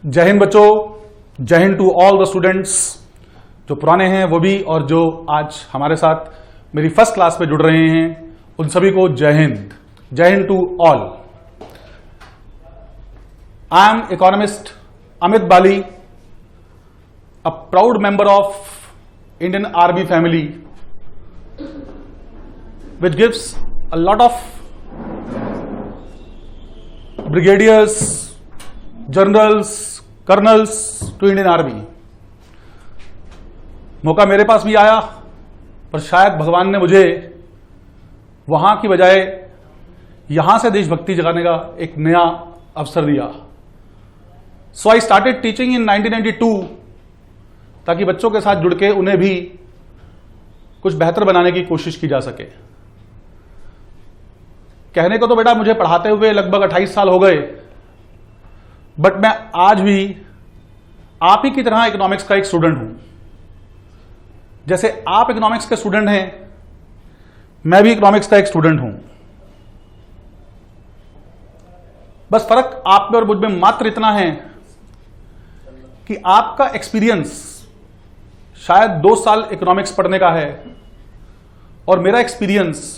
जय हिंद बच्चों, जय Hind to all the students, जो पुराने हैं वो भी और जो आज हमारे साथ मेरी फर्स्ट क्लास में जुड़ रहे हैं उन सभी को जय हिंद। जय Hind to all. I am economist Amit Bali, a proud member of Indian Army family which gives a lot of brigadiers, generals, colonels to Indian Army। मौका मेरे पास भी आया, पर शायद भगवान ने मुझे वहां की बजाय यहां से देशभक्ति जगाने का एक नया अवसर दिया। सो आई स्टार्टेड टीचिंग इन 1992 ताकि बच्चों के साथ जुड़ के उन्हें भी कुछ बेहतर बनाने की कोशिश की जा सके। कहने को तो बेटा मुझे पढ़ाते हुए लगभग 28 साल हो गए, बट मैं आज भी आप ही की तरह इकोनॉमिक्स का एक स्टूडेंट हूं। जैसे आप इकोनॉमिक्स के स्टूडेंट हैं, मैं भी इकोनॉमिक्स का एक स्टूडेंट हूं। बस फर्क आप में और मुझ में मात्र इतना है कि आपका एक्सपीरियंस शायद 2 साल इकोनॉमिक्स पढ़ने का है और मेरा एक्सपीरियंस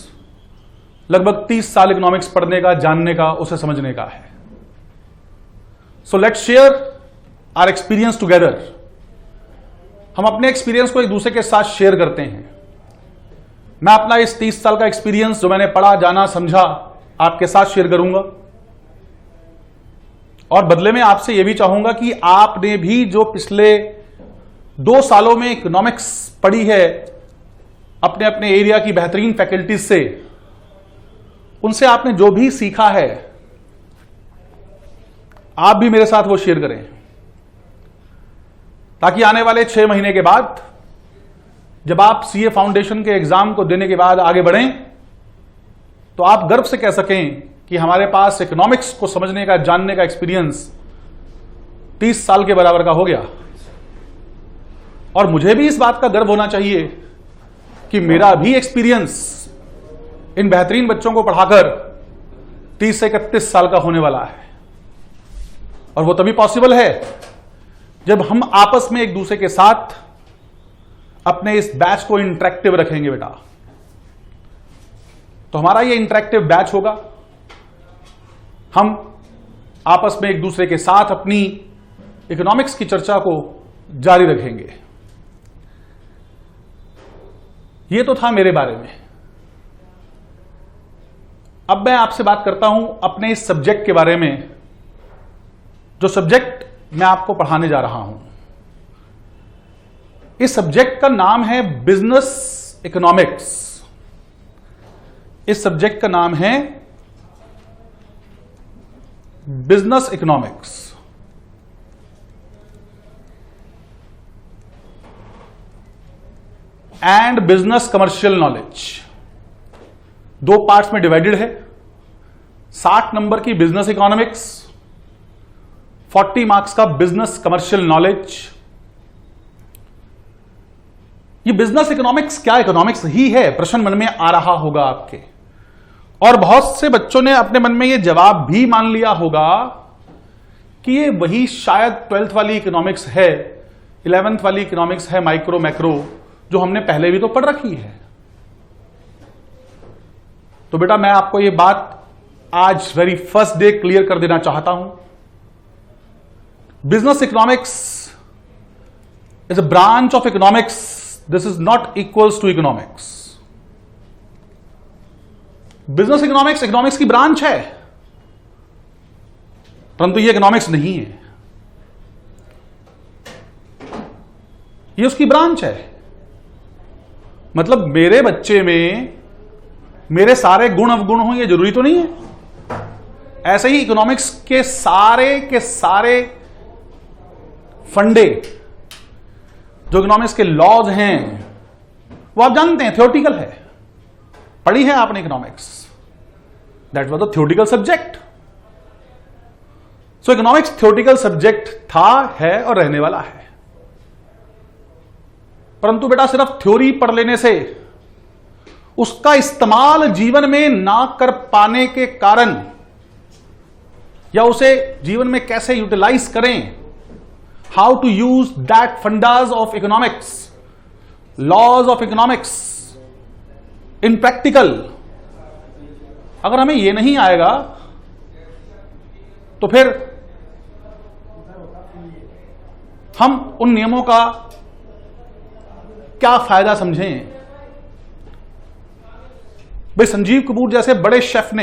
लगभग 30 साल इकोनॉमिक्स पढ़ने का, जानने का, उसे समझने का है। So let's share our experience together. हम अपने एक्सपीरियंस को एक दूसरे के साथ शेयर करते हैं। मैं अपना इस 30 साल का एक्सपीरियंस जो मैंने पढ़ा, जाना, समझा, आपके साथ शेयर करूंगा और बदले में आपसे यह भी चाहूंगा कि आपने भी जो पिछले 2 सालों में इकोनॉमिक्स पढ़ी है अपने अपने एरिया की बेहतरीन फैकल्टीज से, उनसे आपने जो भी सीखा है आप भी मेरे साथ वो शेयर करें, ताकि आने वाले 6 महीने के बाद जब आप सीए फाउंडेशन के एग्जाम को देने के बाद आगे बढ़ें तो आप गर्व से कह सकें कि हमारे पास इकोनॉमिक्स को समझने का, जानने का एक्सपीरियंस 30 साल के बराबर का हो गया। और मुझे भी इस बात का गर्व होना चाहिए कि मेरा भी एक्सपीरियंस इन बेहतरीन बच्चों को पढ़ाकर 30 से 31 साल का होने वाला है। और वो तभी पॉसिबल है जब हम आपस में एक दूसरे के साथ अपने इस बैच को इंटरेक्टिव रखेंगे बेटा। तो हमारा ये इंटरेक्टिव बैच होगा। हम आपस में एक दूसरे के साथ अपनी इकोनॉमिक्स की चर्चा को जारी रखेंगे। ये तो था मेरे बारे में। अब मैं आपसे बात करता हूं अपने इस सब्जेक्ट के बारे में, जो सब्जेक्ट मैं आपको पढ़ाने जा रहा हूं। इस सब्जेक्ट का नाम है बिजनेस इकोनॉमिक्स। इस सब्जेक्ट का नाम है business economics. And business commercial knowledge. 2 parts में डिवाइडेड है। 60 नंबर की बिजनेस इकोनॉमिक्स, 40 मार्क्स का बिजनेस कमर्शियल नॉलेज। ये बिजनेस इकोनॉमिक्स क्या इकोनॉमिक्स ही है, प्रश्न मन में आ रहा होगा आपके। और बहुत से बच्चों ने अपने मन में यह जवाब भी मान लिया होगा कि ये वही शायद 12th वाली इकोनॉमिक्स है, 11th वाली इकोनॉमिक्स है, माइक्रो मैक्रो, जो हमने पहले भी तो पढ़ रखी है। तो बेटा मैं आपको ये बात आज वेरी फर्स्ट डे क्लियर कर देना चाहता हूं। Business economics is a branch of economics. This is not equals to economics. Business economics economics की ब्रांच है, परंतु ये इकोनॉमिक्स नहीं है, ये उसकी ब्रांच है। मतलब मेरे बच्चे में मेरे सारे गुण अवगुण हों ये जरूरी तो नहीं है। ऐसे ही इकोनॉमिक्स के सारे फंडे, जो इकोनॉमिक्स के लॉज हैं, वो आप जानते हैं, थ्योरेटिकल है, पढ़ी है आपने economics. That was the theoretical subject. So economics theoretical subject था, है और रहने वाला है। परंतु बेटा सिर्फ थ्योरी पढ़ लेने से, उसका इस्तेमाल जीवन में ना कर पाने के कारण, या उसे जीवन में कैसे यूटिलाइज करें how to use that fundas of economics, laws of economics in practical. अगर हमें ये नहीं आएगा तो फिर हम उन नियमों का क्या फायदा समझें? भाई संजीव कपूर जैसे बड़े शेफ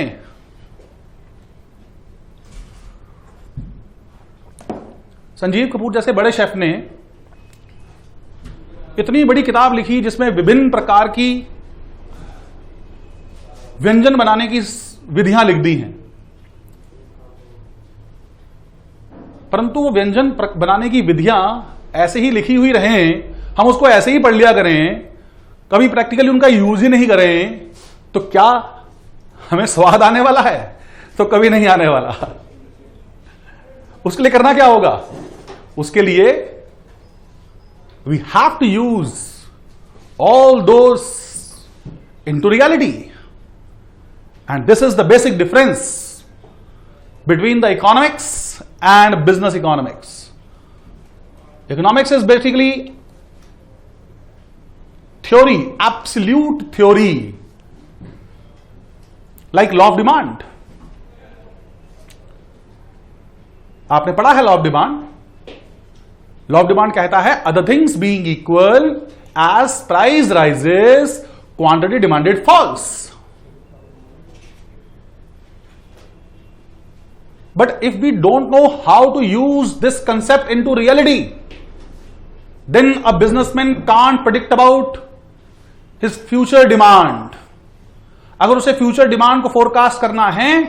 ने इतनी बड़ी किताब लिखी जिसमें विभिन्न प्रकार की व्यंजन बनाने की विधियां लिख दी हैं, परंतु वो व्यंजन बनाने की विधियां ऐसे ही लिखी हुई रहें, हम उसको ऐसे ही पढ़ लिया करें, कभी प्रैक्टिकली उनका यूज ही नहीं करें, तो क्या हमें स्वाद आने वाला है? तो कभी नहीं आने वाला। उसके लिए करना क्या होगा? उसके लिए we have to use all those into reality, and this is the basic difference between the economics and business economics. Economics is basically theory, absolute theory, like law of demand. आपने पढ़ा है law of demand. Law of demand कहता है other things being equal as price rises quantity demanded falls. But if we don't know how to use this concept into reality, then a businessman can't predict about his future demand. अगर उसे future demand को forecast करना है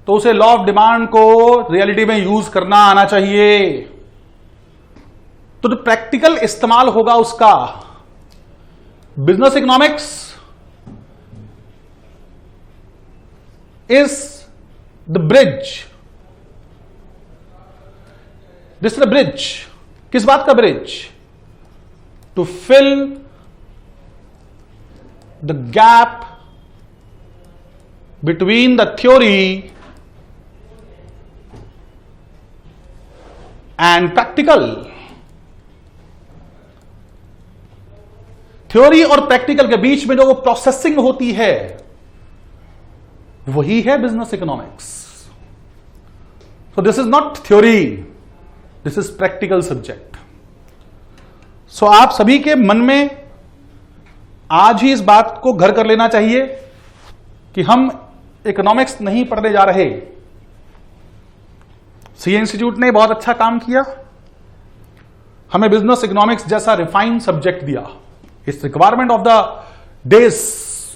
तो उसे law of demand को reality में use करना आना चाहिए. तो जो प्रैक्टिकल इस्तेमाल होगा उसका, business economics is the bridge. This is the bridge. किस बात का bridge? To fill the gap between the theory and practical. Theory और प्रैक्टिकल के बीच में जो वो प्रोसेसिंग होती है वही है business economics. So this is not theory, this is practical subject. सो आप सभी के मन में आज ही इस बात को घर कर लेना चाहिए कि हम इकोनॉमिक्स नहीं पढ़ने जा रहे. सीए इंस्टीट्यूट ने बहुत अच्छा काम किया, हमें बिजनेस इकोनॉमिक्स जैसा रिफाइंड सब्जेक्ट दिया. It's requirement of the days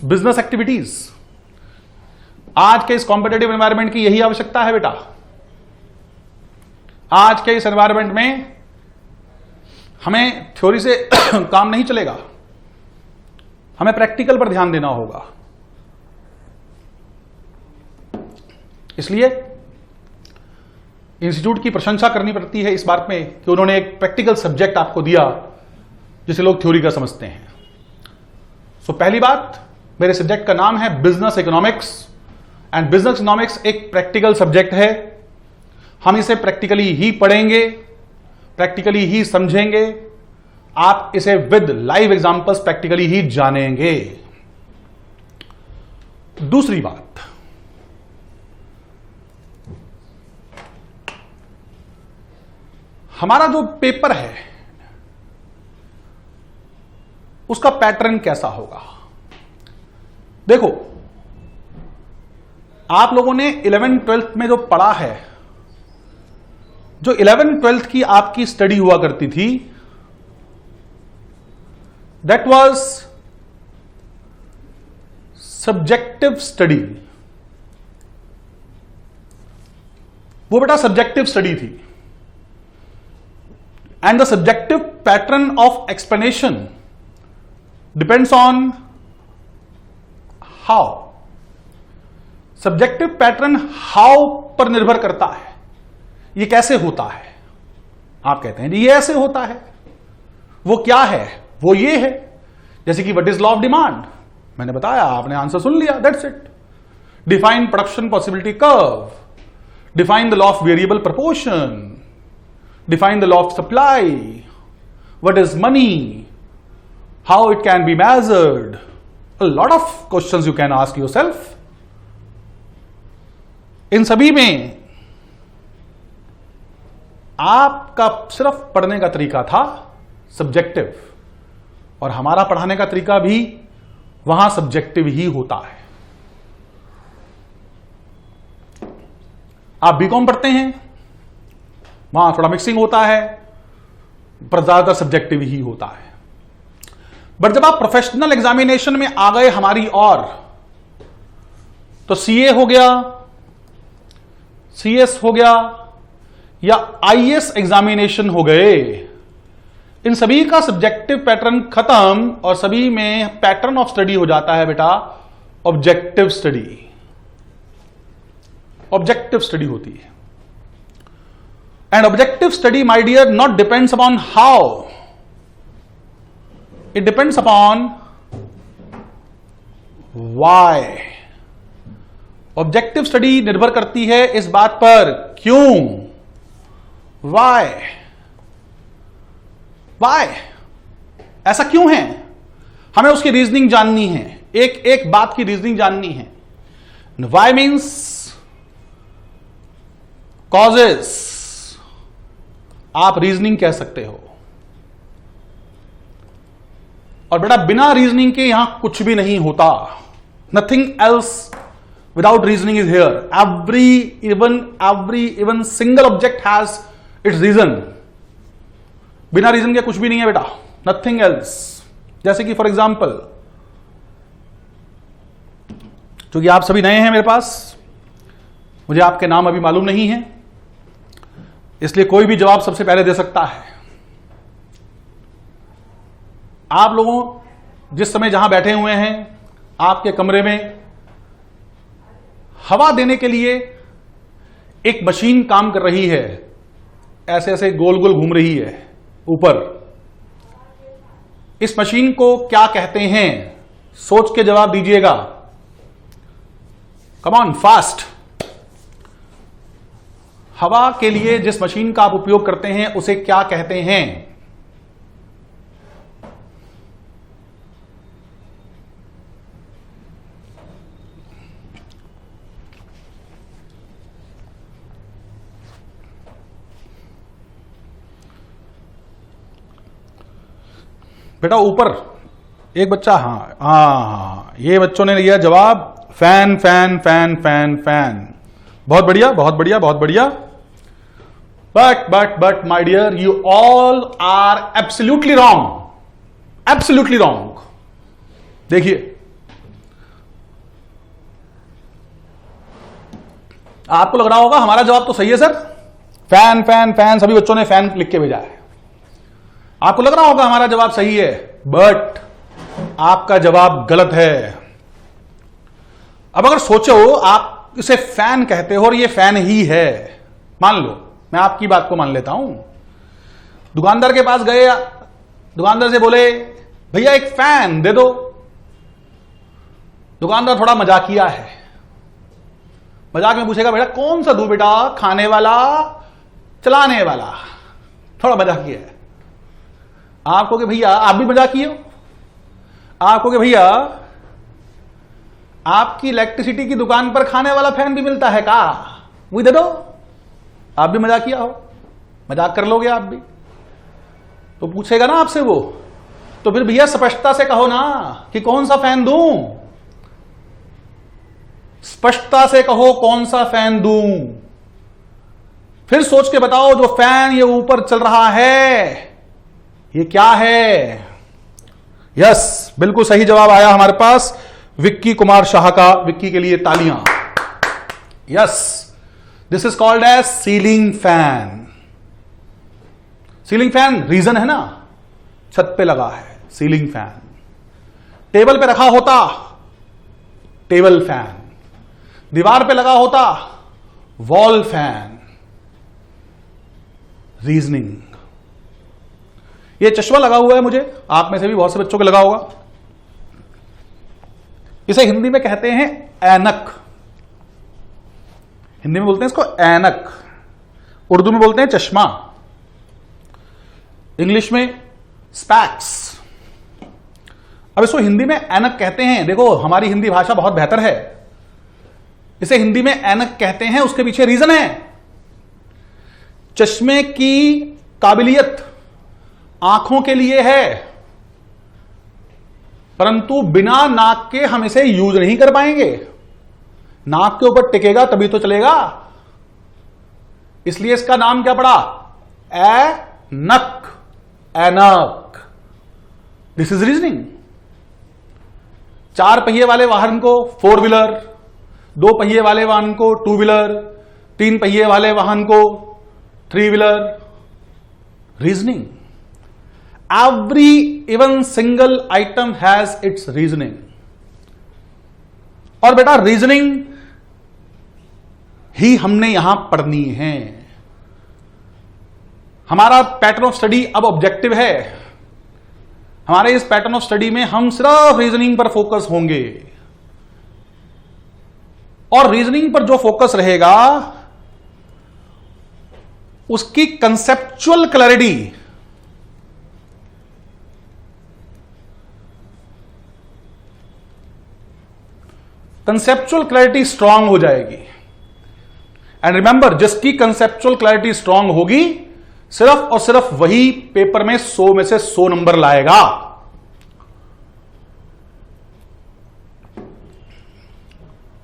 business activities. आज के इस कॉम्पिटेटिव एनवायरनमेंट की यही आवश्यकता है बेटा. आज के इस एनवायरनमेंट में हमें थ्योरी से काम नहीं चलेगा, हमें प्रैक्टिकल पर ध्यान देना होगा. इसलिए इंस्टीट्यूट की प्रशंसा करनी पड़ती है इस बात में कि उन्होंने एक प्रैक्टिकल सब्जेक्ट आपको दिया जिसे लोग थ्योरी का समझते हैं. सो पहली बात, मेरे सब्जेक्ट का नाम है business economics, and business economics एक प्रैक्टिकल सब्जेक्ट है. हम इसे प्रैक्टिकली ही पढ़ेंगे, प्रैक्टिकली ही समझेंगे. आप इसे विद लाइव एग्जांपल्स प्रैक्टिकली ही जानेंगे. दूसरी बात, हमारा जो पेपर है उसका पैटर्न कैसा होगा? देखो, आप लोगों ने 11th-12th में जो पढ़ा है, जो 11th-12th की आपकी स्टडी हुआ करती थी, दैट वाज सब्जेक्टिव स्टडी. वो बेटा सब्जेक्टिव स्टडी थी. And the subjective pattern of explanation depends on how. Subjective pattern how पर निर्भर करता है. ये कैसे होता है? आप कहते हैं ये ऐसे होता है. वो क्या है? वो ये है. जैसे कि what is law of demand, मैंने बताया, आपने आंसर सुन लिया, that's it. Define production possibility curve, define the law of variable proportion, Define the law of supply. What is money? How it can be measured? A lot of questions you can ask yourself. इन सभी में आपका सिर्फ पढ़ने का तरीका था subjective, और हमारा पढ़ाने का तरीका भी वहां सब्जेक्टिव ही होता है। आप बीकॉम पढ़ते हैं, वहां थोड़ा मिक्सिंग होता है, पर ज्यादातर सब्जेक्टिव ही होता है। बट जब आप प्रोफेशनल एग्जामिनेशन में आ गए हमारी और, तो सीए हो गया, सीएस हो गया, या आईएएस एग्जामिनेशन हो गए, इन सभी का सब्जेक्टिव पैटर्न खत्म और सभी में पैटर्न ऑफ स्टडी हो जाता है बेटा ऑब्जेक्टिव स्टडी। ऑब्जेक्टिव स्टडी होती है। And objective study my dear not depends upon how, it depends upon why. Objective study निर्भर करती है इस बात पर क्यों, व्हाई, व्हाई, ऐसा क्यों है, हमें उसकी रीजनिंग जाननी है, एक एक बात की रीजनिंग जाननी है। व्हाई मीन्स कॉजेस, आप रीजनिंग कह सकते हो। और बेटा बिना रीजनिंग के यहां कुछ भी नहीं होता। Nothing else without reasoning is here. Every even single object has its reason. बिना रीजन के कुछ भी नहीं है बेटा, नथिंग एल्स। जैसे कि फॉर एग्जाम्पल, क्योंकि आप सभी नए हैं मेरे पास, मुझे आपके नाम अभी मालूम नहीं है, इसलिए कोई भी जवाब सबसे पहले दे सकता है। आप लोगों जिस समय जहां बैठे हुए हैं, आपके कमरे में हवा देने के लिए एक मशीन काम कर रही है, ऐसे ऐसे गोल गोल घूम रही है ऊपर। इस मशीन को क्या कहते हैं, सोच के जवाब दीजिएगा। Come on fast. हवा के लिए जिस मशीन का आप उपयोग करते हैं उसे क्या कहते हैं? बेटा ऊपर एक बच्चा, हाँ, ये बच्चों ने लिया जवाब fan fan fan fan fan. बहुत बढ़िया, बहुत बढ़िया, बहुत बढ़िया। But my dear, you all are absolutely wrong, absolutely wrong. देखिए, आपको लग रहा होगा हमारा जवाब तो सही है सर, फैन फैन फैन, सभी बच्चों ने फैन लिख के भेजा है। आपको लग रहा होगा हमारा जवाब सही है, बट आपका जवाब गलत है। अब अगर सोचो आप इसे फैन कहते हो और ये फैन ही है, मान लो, मैं आपकी बात को मान लेता हूं। दुकानदार के पास गए, दुकानदार से बोले भैया एक फैन दे दो। दुकानदार थोड़ा मजाकिया है, मजाक में पूछेगा बेटा कौन सा दूं बेटा, खाने वाला चलाने वाला, थोड़ा मजाकिया है। आप कहोगे भैया, आप भी मजाकिए हो, आप कहोगे भैया आपकी इलेक्ट्रिसिटी की दुकान पर खाने वाला फैन भी मिलता है का, वो दे दो। आप भी मजाकिया हो, मजाक कर लोगे आप भी, तो पूछेगा ना आपसे वो, तो फिर भैया स्पष्टता से कहो ना कि कौन सा फैन दूं, स्पष्टता से कहो कौन सा फैन दूं। फिर सोच के बताओ जो फैन ये ऊपर चल रहा है ये क्या है? यस, बिल्कुल सही जवाब आया हमारे पास विक्की कुमार शाह का। विक्की के लिए तालियां। Yes, this is called as ceiling fan. Ceiling fan reason है ना, छत पे लगा है सीलिंग फैन। टेबल पे रखा होता टेबल फैन, दीवार पे लगा होता वॉल फैन। रीजनिंग। ये चश्मा लगा हुआ है मुझे, आप में से भी बहुत से बच्चों को लगा होगा। इसे हिंदी में कहते हैं ऐनक। हिंदी में बोलते हैं इसको ऐनक, उर्दू में बोलते हैं चश्मा। इंग्लिश में स्पैक्स। अब इसको हिंदी में ऐनक कहते हैं। देखो हमारी हिंदी भाषा बहुत बेहतर है, इसे हिंदी में ऐनक कहते हैं। उसके पीछे रीजन है, चश्मे की काबिलियत आंखों के लिए है, परंतु बिना नाक के हम इसे यूज नहीं कर पाएंगे। नाक के ऊपर टिकेगा तभी तो चलेगा, इसलिए इसका नाम क्या पड़ा? ऐनक, ऐनक। This is reasoning. 4 पहिए वाले वाहन को 4 व्हीलर, 2 पहिए वाले वाहन को 2 व्हीलर, 3 पहिए वाले वाहन को 3 wheeler. Reasoning. Every even single item has its reasoning. और बेटा रीजनिंग ही हमने यहां पढ़नी है। हमारा पैटर्न ऑफ स्टडी अब ऑब्जेक्टिव है। हमारे इस पैटर्न ऑफ स्टडी में हम सिर्फ रीजनिंग पर फोकस होंगे, और रीजनिंग पर जो फोकस रहेगा उसकी कंसेप्चुअल क्लैरिटी, स्ट्रांग हो जाएगी। एंड रिमेंबर, जिसकी कंसेप्चुअल क्लैरिटी स्ट्रांग होगी सिर्फ और सिर्फ वही पेपर में 100 में से 100 नंबर लाएगा।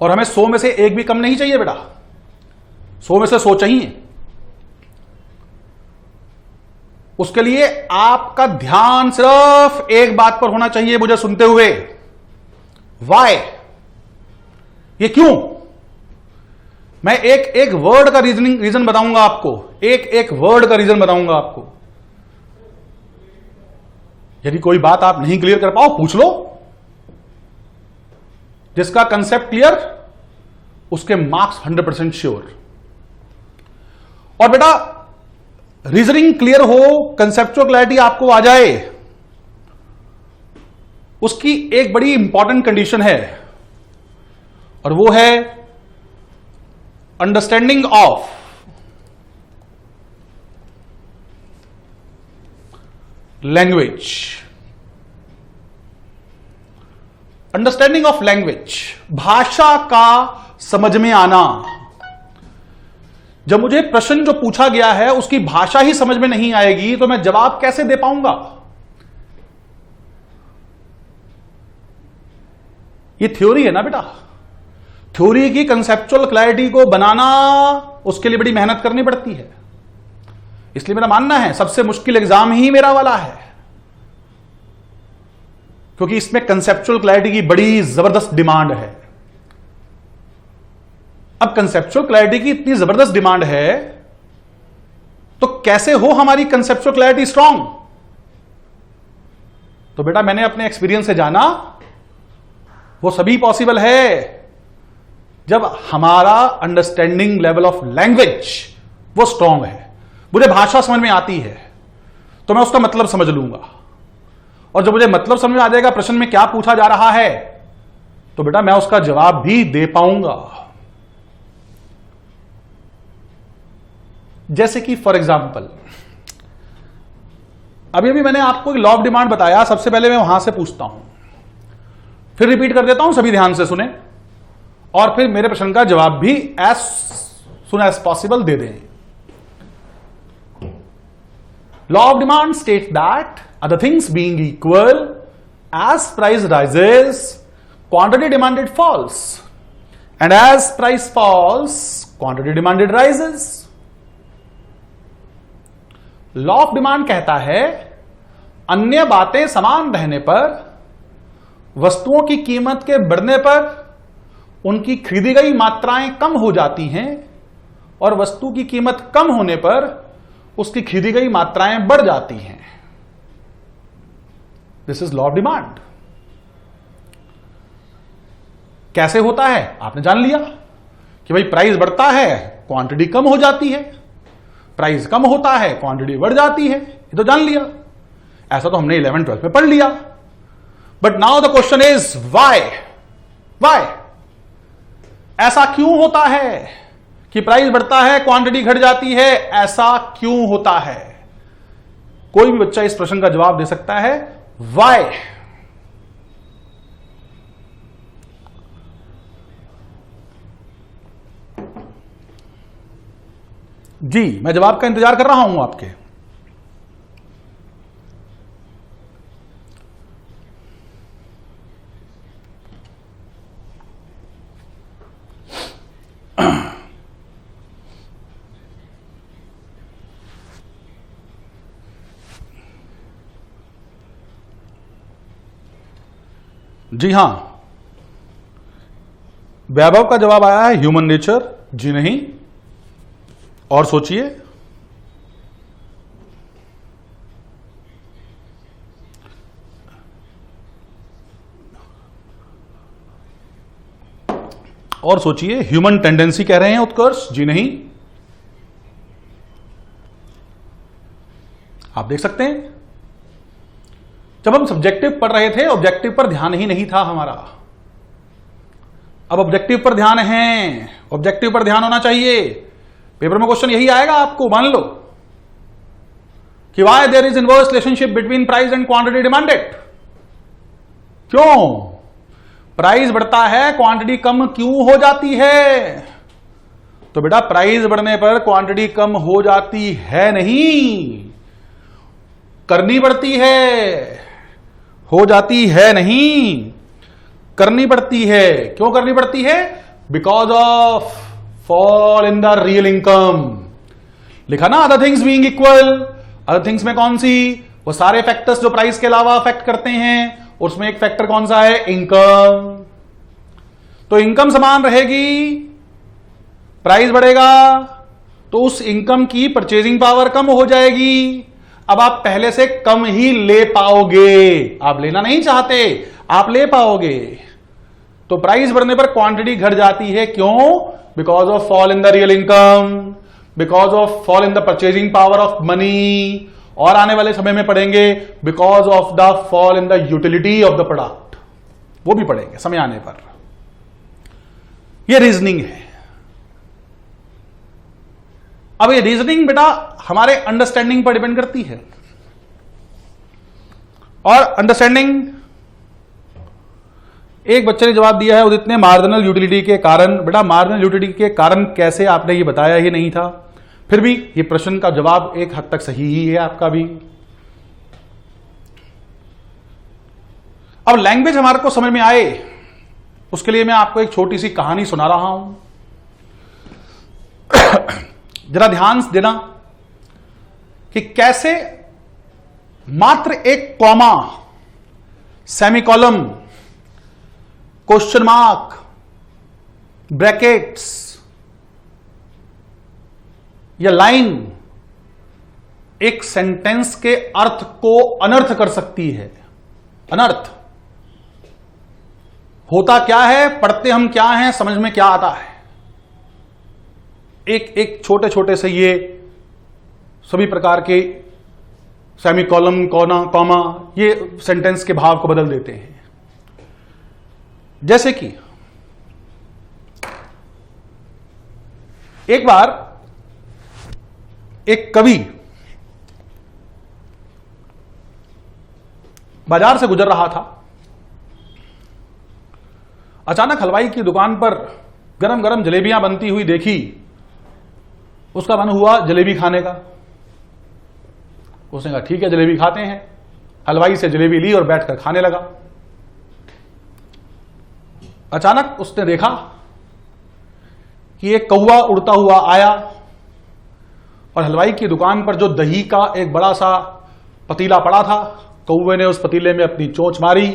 और हमें 100 में से एक भी कम नहीं चाहिए बेटा, 100 में से 100 चाहिए। उसके लिए आपका ध्यान सिर्फ एक बात पर होना चाहिए मुझे सुनते हुए, वाई, ये क्यों। मैं एक एक वर्ड का रीजन बताऊंगा आपको, एक एक वर्ड का रीजन बताऊंगा आपको। यदि कोई बात आप नहीं क्लियर कर पाओ पूछ लो। जिसका कंसेप्ट क्लियर उसके मार्क्स 100% श्योर। और बेटा रीजनिंग क्लियर हो, कंसेप्चुअल क्लैरिटी आपको आ जाए, उसकी एक बड़ी इंपॉर्टेंट कंडीशन है, और वो है understanding of language. Understanding of language, भाषा का समझ में आना। जब मुझे प्रश्न जो पूछा गया है उसकी भाषा ही समझ में नहीं आएगी तो मैं जवाब कैसे दे पाऊंगा। ये थ्योरी है ना बेटा, थ्योरी की कंसेप्चुअल क्लैरिटी को बनाना, उसके लिए बड़ी मेहनत करनी पड़ती है। इसलिए मेरा मानना है सबसे मुश्किल एग्जाम ही मेरा वाला है, क्योंकि इसमें कंसेप्चुअल क्लैरिटी की बड़ी जबरदस्त डिमांड है। अब कंसेप्चुअल क्लैरिटी की इतनी जबरदस्त डिमांड है तो कैसे हो हमारी कंसेप्चुअल क्लैरिटी स्ट्रांग। तो बेटा मैंने अपने एक्सपीरियंस से जाना वो सभी पॉसिबल है जब हमारा अंडरस्टैंडिंग लेवल ऑफ लैंग्वेज वो स्ट्रांग है। मुझे भाषा समझ में आती है तो मैं उसका मतलब समझ लूंगा, और जब मुझे मतलब समझ में आ जाएगा प्रश्न में क्या पूछा जा रहा है तो बेटा मैं उसका जवाब भी दे पाऊंगा। जैसे कि फॉर एग्जाम्पल अभी मैंने आपको लॉ ऑफ डिमांड बताया, सबसे पहले मैं वहां से पूछता हूं, फिर रिपीट कर देता हूं, सभी ध्यान से सुने, और फिर मेरे प्रश्न का जवाब भी एज सुन एज पॉसिबल दे दें। Law of demand states that other things being equal, as price rises, quantity demanded falls, and as price falls, quantity demanded rises. Law of demand कहता है अन्य बातें समान रहने पर, वस्तुओं की कीमत के बढ़ने पर उनकी खरीदी गई मात्राएं कम हो जाती हैं, और वस्तु की कीमत कम होने पर उसकी खरीदी गई मात्राएं बढ़ जाती हैं। This is law of demand. कैसे होता है आपने जान लिया कि भाई प्राइस बढ़ता है क्वांटिटी कम हो जाती है, प्राइस कम होता है क्वांटिटी बढ़ जाती है, ये तो जान लिया। ऐसा तो हमने 11-12 में पढ़ लिया। But now the question is why, why ऐसा क्यों होता है कि प्राइस बढ़ता है क्वांटिटी घट जाती है, ऐसा क्यों होता है? कोई भी बच्चा इस प्रश्न का जवाब दे सकता है, वाई। जी, मैं जवाब का इंतजार कर रहा हूं आपके। जी हां, वैभव का जवाब आया है ह्यूमन नेचर। जी नहीं, और सोचिए। और सोचिए, ह्यूमन टेंडेंसी कह रहे हैं उत्कर्ष। जी नहीं, आप देख सकते हैं जब हम सब्जेक्टिव पढ़ रहे थे ऑब्जेक्टिव पर ध्यान ही नहीं था हमारा। अब ऑब्जेक्टिव पर ध्यान है, ऑब्जेक्टिव पर ध्यान होना चाहिए। पेपर में क्वेश्चन यही आएगा आपको, मान लो कि why there is inverse relationship between price and quantity demanded. क्यों प्राइस बढ़ता है, क्वांटिटी कम क्यों हो जाती है? तो बेटा प्राइस बढ़ने पर क्वांटिटी कम हो जाती है नहीं, करनी पड़ती है। हो जाती है नहीं, करनी पड़ती है। क्यों करनी पड़ती है? Because of fall in the real income. लिखा ना, other things being equal. Other things में कौन सी? वो सारे फैक्टर्स जो प्राइस के अलावा अफेक्ट करते हैं, उसमें एक फैक्टर कौन सा है? इनकम। तो इनकम समान रहेगी, प्राइस बढ़ेगा तो उस इनकम की परचेजिंग पावर कम हो जाएगी। अब आप पहले से कम ही ले पाओगे। आप लेना नहीं चाहते, आप ले पाओगे। तो प्राइस बढ़ने पर क्वांटिटी घट जाती है। क्यों? Because of fall in the real income, because of fall in the purchasing power of money, और आने वाले समय में पढ़ेंगे because of the fall in the utility of the product. वो भी पढ़ेंगे समय आने पर। यह रीजनिंग है। अब ये रीजनिंग बेटा हमारे अंडरस्टैंडिंग पर डिपेंड करती है, और अंडरस्टैंडिंग, एक बच्चे ने जवाब दिया है उदित ने, मार्जिनल यूटिलिटी के कारण। बेटा मार्जिनल यूटिलिटी के कारण कैसे, आपने ये बताया ही नहीं था। फिर भी ये प्रश्न का जवाब एक हद तक सही ही है आपका भी। अब लैंग्वेज हमारे को समझ में आए, उसके लिए मैं आपको एक छोटी सी कहानी सुना रहा हूं। जरा ध्यान देना कि कैसे मात्र एक कॉमा, सेमीकॉलम, क्वेश्चन मार्क, ब्रैकेट्स या लाइन एक सेंटेंस के अर्थ को अनर्थ कर सकती है। अनर्थ होता क्या है, पढ़ते हम क्या हैं, समझ में क्या आता है। एक एक छोटे छोटे से ये सभी प्रकार के सेमीकॉलम, कॉमा, ये सेंटेंस के भाव को बदल देते हैं। जैसे कि एक बार एक कवि बाजार से गुजर रहा था। अचानक हलवाई की दुकान पर गरम गरम जलेबियां बनती हुई देखी। उसका मन हुआ जलेबी खाने का। उसने कहा ठीक है जलेबी खाते हैं। हलवाई से जलेबी ली और बैठकर खाने लगा। अचानक उसने देखा कि एक कौवा उड़ता हुआ आया और हलवाई की दुकान पर जो दही का एक बड़ा सा पतीला पड़ा था, कौवे ने उस पतीले में अपनी चोंच मारी,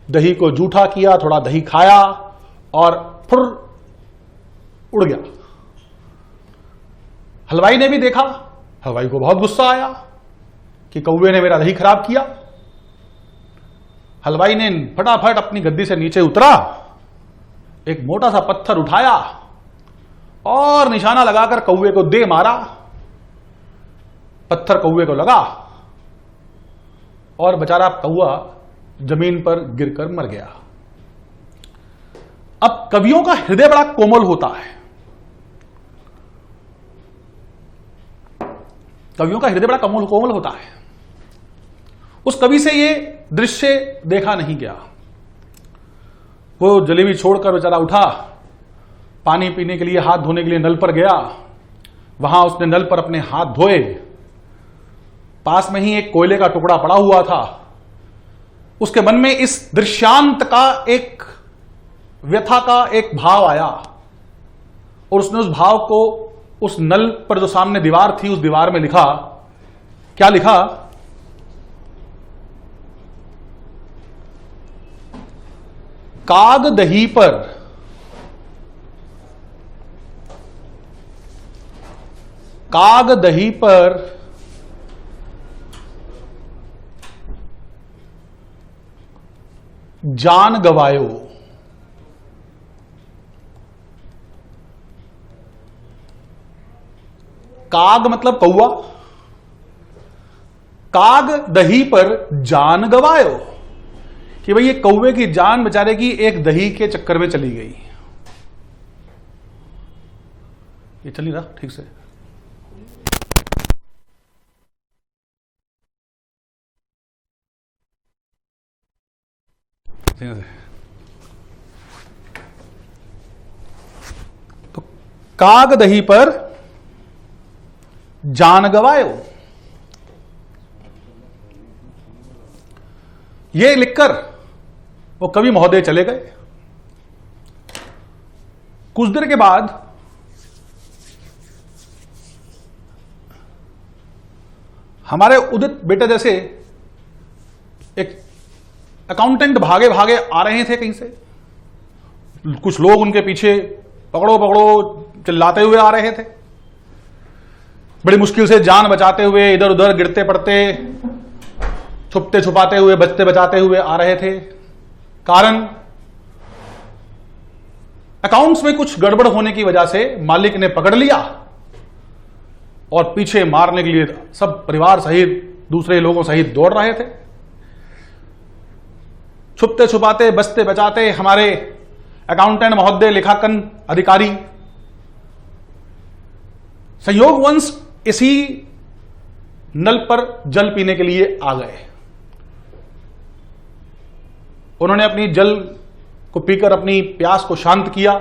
दही को जूठा किया, थोड़ा दही खाया और फुर उड़ गया। हलवाई ने भी देखा। हलवाई को बहुत गुस्सा आया कि कौवे ने मेरा दही खराब किया। हलवाई ने फटाफट अपनी गद्दी से नीचे उतरा, एक मोटा सा पत्थर उठाया और निशाना लगाकर कौवे को दे मारा। पत्थर कौवे को लगा और बेचारा कौवा जमीन पर गिरकर मर गया। अब कवियों का हृदय बड़ा कोमल होता है। कवियों का हृदय बड़ा कोमल होता है। उस कवि से ये दृश्य देखा नहीं गया। वो जलेबी छोड़कर बेचारा उठा, पानी पीने के लिए, हाथ धोने के लिए नल पर गया। वहां उसने नल पर अपने हाथ धोए। पास में ही एक कोयले का टुकड़ा पड़ा हुआ था। उसके मन में इस दृश्यांत का, एक व्यथा का एक भाव आया और उसने उस भाव को उस नल पर जो सामने दीवार थी, उस दीवार में लिखा। क्या लिखा? काग दही पर जान गवायो। काग मतलब कौआ, काग दही पर जान गवायो, कि भाई ये कौवे की जान बेचारे की एक दही के चक्कर में चली गई। ये चली रहा ठीक से? तो काग दही पर जान गवायो, ये लिखकर वो कवि महोदय चले गए। कुछ देर के बाद हमारे उदित बेटे जैसे एक अकाउंटेंट भागे भागे आ रहे थे कहीं से। कुछ लोग उनके पीछे पकड़ो पकड़ो चिल्लाते हुए आ रहे थे। बड़ी मुश्किल से जान बचाते हुए, इधर उधर गिरते पड़ते, छुपते छुपाते हुए, बचते बचाते हुए आ रहे थे। कारण, अकाउंट्स में कुछ गड़बड़ होने की वजह से मालिक ने पकड़ लिया और पीछे मारने के लिए सब परिवार सहित, दूसरे लोगों सहित दौड़ रहे थे। छुपते छुपाते, बचते बचाते हमारे अकाउंटेंट महोदय, लेखांकन अधिकारी संयोगवश इसी नल पर जल पीने के लिए आ गए। उन्होंने अपनी जल को पीकर अपनी प्यास को शांत किया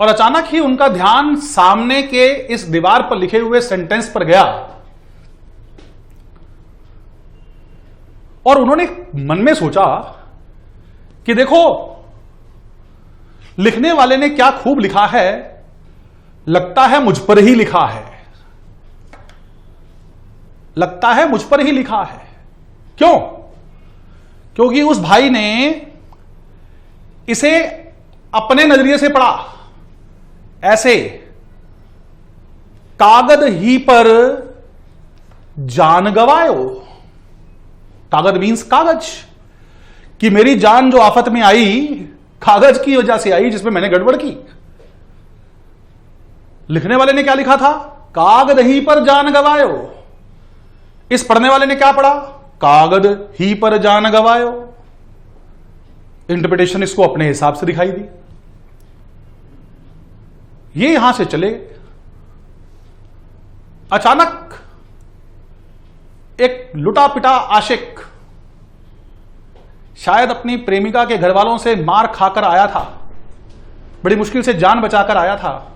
और अचानक ही उनका ध्यान सामने के इस दीवार पर लिखे हुए सेंटेंस पर गया और उन्होंने मन में सोचा कि देखो, लिखने वाले ने क्या खूब लिखा है, लगता है मुझ पर ही लिखा है, लगता है मुझ पर ही लिखा है। क्यों? क्योंकि उस भाई ने इसे अपने नजरिए से पढ़ा। ऐसे, कागद ही पर जान गवायो। कागज मीन्स कागज, कि मेरी जान जो आफत में आई कागज की वजह से आई, जिसमें मैंने गड़बड़ की। लिखने वाले ने क्या लिखा था? कागद ही पर जान गवायो। इस पढ़ने वाले ने क्या पढ़ा? कागद ही पर जान गवायो। इंटरप्रिटेशन इसको अपने हिसाब से दिखाई दी। ये यहां से चले। अचानक एक लुटा पिटा आशिक, शायद अपनी प्रेमिका के घर वालों से मार खाकर आया था, बड़ी मुश्किल से जान बचाकर आया था।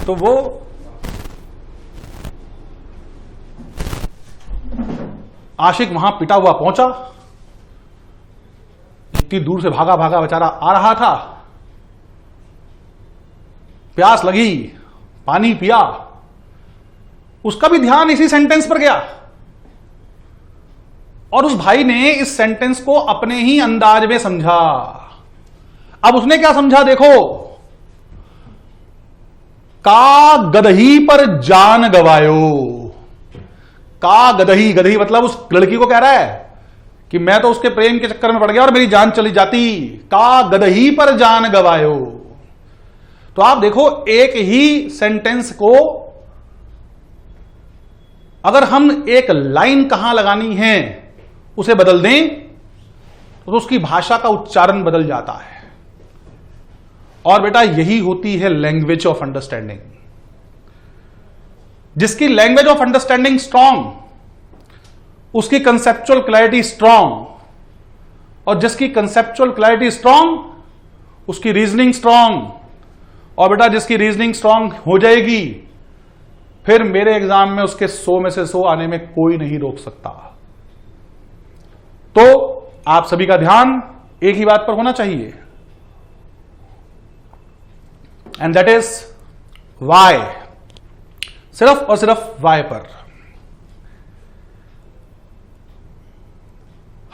तो वो आशिक वहां पिटा हुआ पहुंचा। इतनी दूर से भागा भागा बेचारा आ रहा था। प्यास लगी, पानी पिया। उसका भी ध्यान इसी सेंटेंस पर गया और उस भाई ने इस सेंटेंस को अपने ही अंदाज में समझा। अब उसने क्या समझा देखो, का गदही पर जान गवायो। का गदही, गदही मतलब उस लड़की को कह रहा है कि मैं तो उसके प्रेम के चक्कर में पड़ गया और मेरी जान चली जाती, का गदही पर जान गवायो। तो आप देखो, एक ही सेंटेंस को अगर हम एक लाइन कहां लगानी है उसे बदल दें तो उसकी भाषा का उच्चारण बदल जाता है। और बेटा यही होती है लैंग्वेज ऑफ अंडरस्टैंडिंग। जिसकी लैंग्वेज ऑफ अंडरस्टैंडिंग स्ट्रांग, उसकी कंसेप्चुअल क्लैरिटी स्ट्रांग, और जिसकी कंसेप्चुअल क्लैरिटी स्ट्रांग उसकी रीजनिंग स्ट्रांग। और बेटा जिसकी रीजनिंग स्ट्रांग हो जाएगी फिर मेरे एग्जाम में उसके 100 में से 100 आने में कोई नहीं रोक सकता। तो आप सभी का ध्यान एक ही बात पर होना चाहिए, एंड दैट इज वाई। सिर्फ और सिर्फ वाई पर।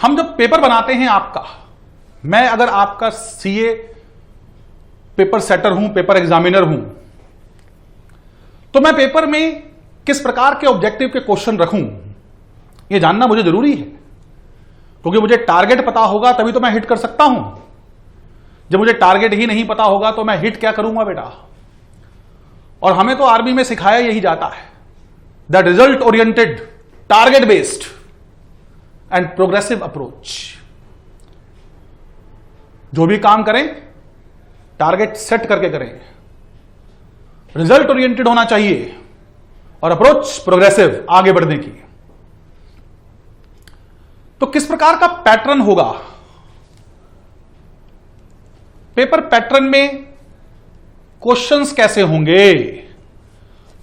हम जब पेपर बनाते हैं आपका, मैं अगर आपका सीए पेपर सेटर हूं, पेपर एग्जामिनर हूं, तो मैं पेपर में किस प्रकार के ऑब्जेक्टिव के क्वेश्चन रखूं यह जानना मुझे जरूरी है, क्योंकि मुझे टारगेट पता होगा तभी तो मैं हिट कर सकता हूं। जब मुझे टारगेट ही नहीं पता होगा तो मैं हिट क्या करूंगा बेटा। और हमें तो आर्मी में सिखाया यही जाता है, the result oriented, target based and progressive approach. जो भी काम करें टारगेट सेट करके करें, रिजल्ट ओरिएंटेड होना चाहिए और अप्रोच प्रोग्रेसिव, आगे बढ़ने की। तो किस प्रकार का पैटर्न होगा पेपर पैटर्न में, क्वेश्चंस कैसे होंगे।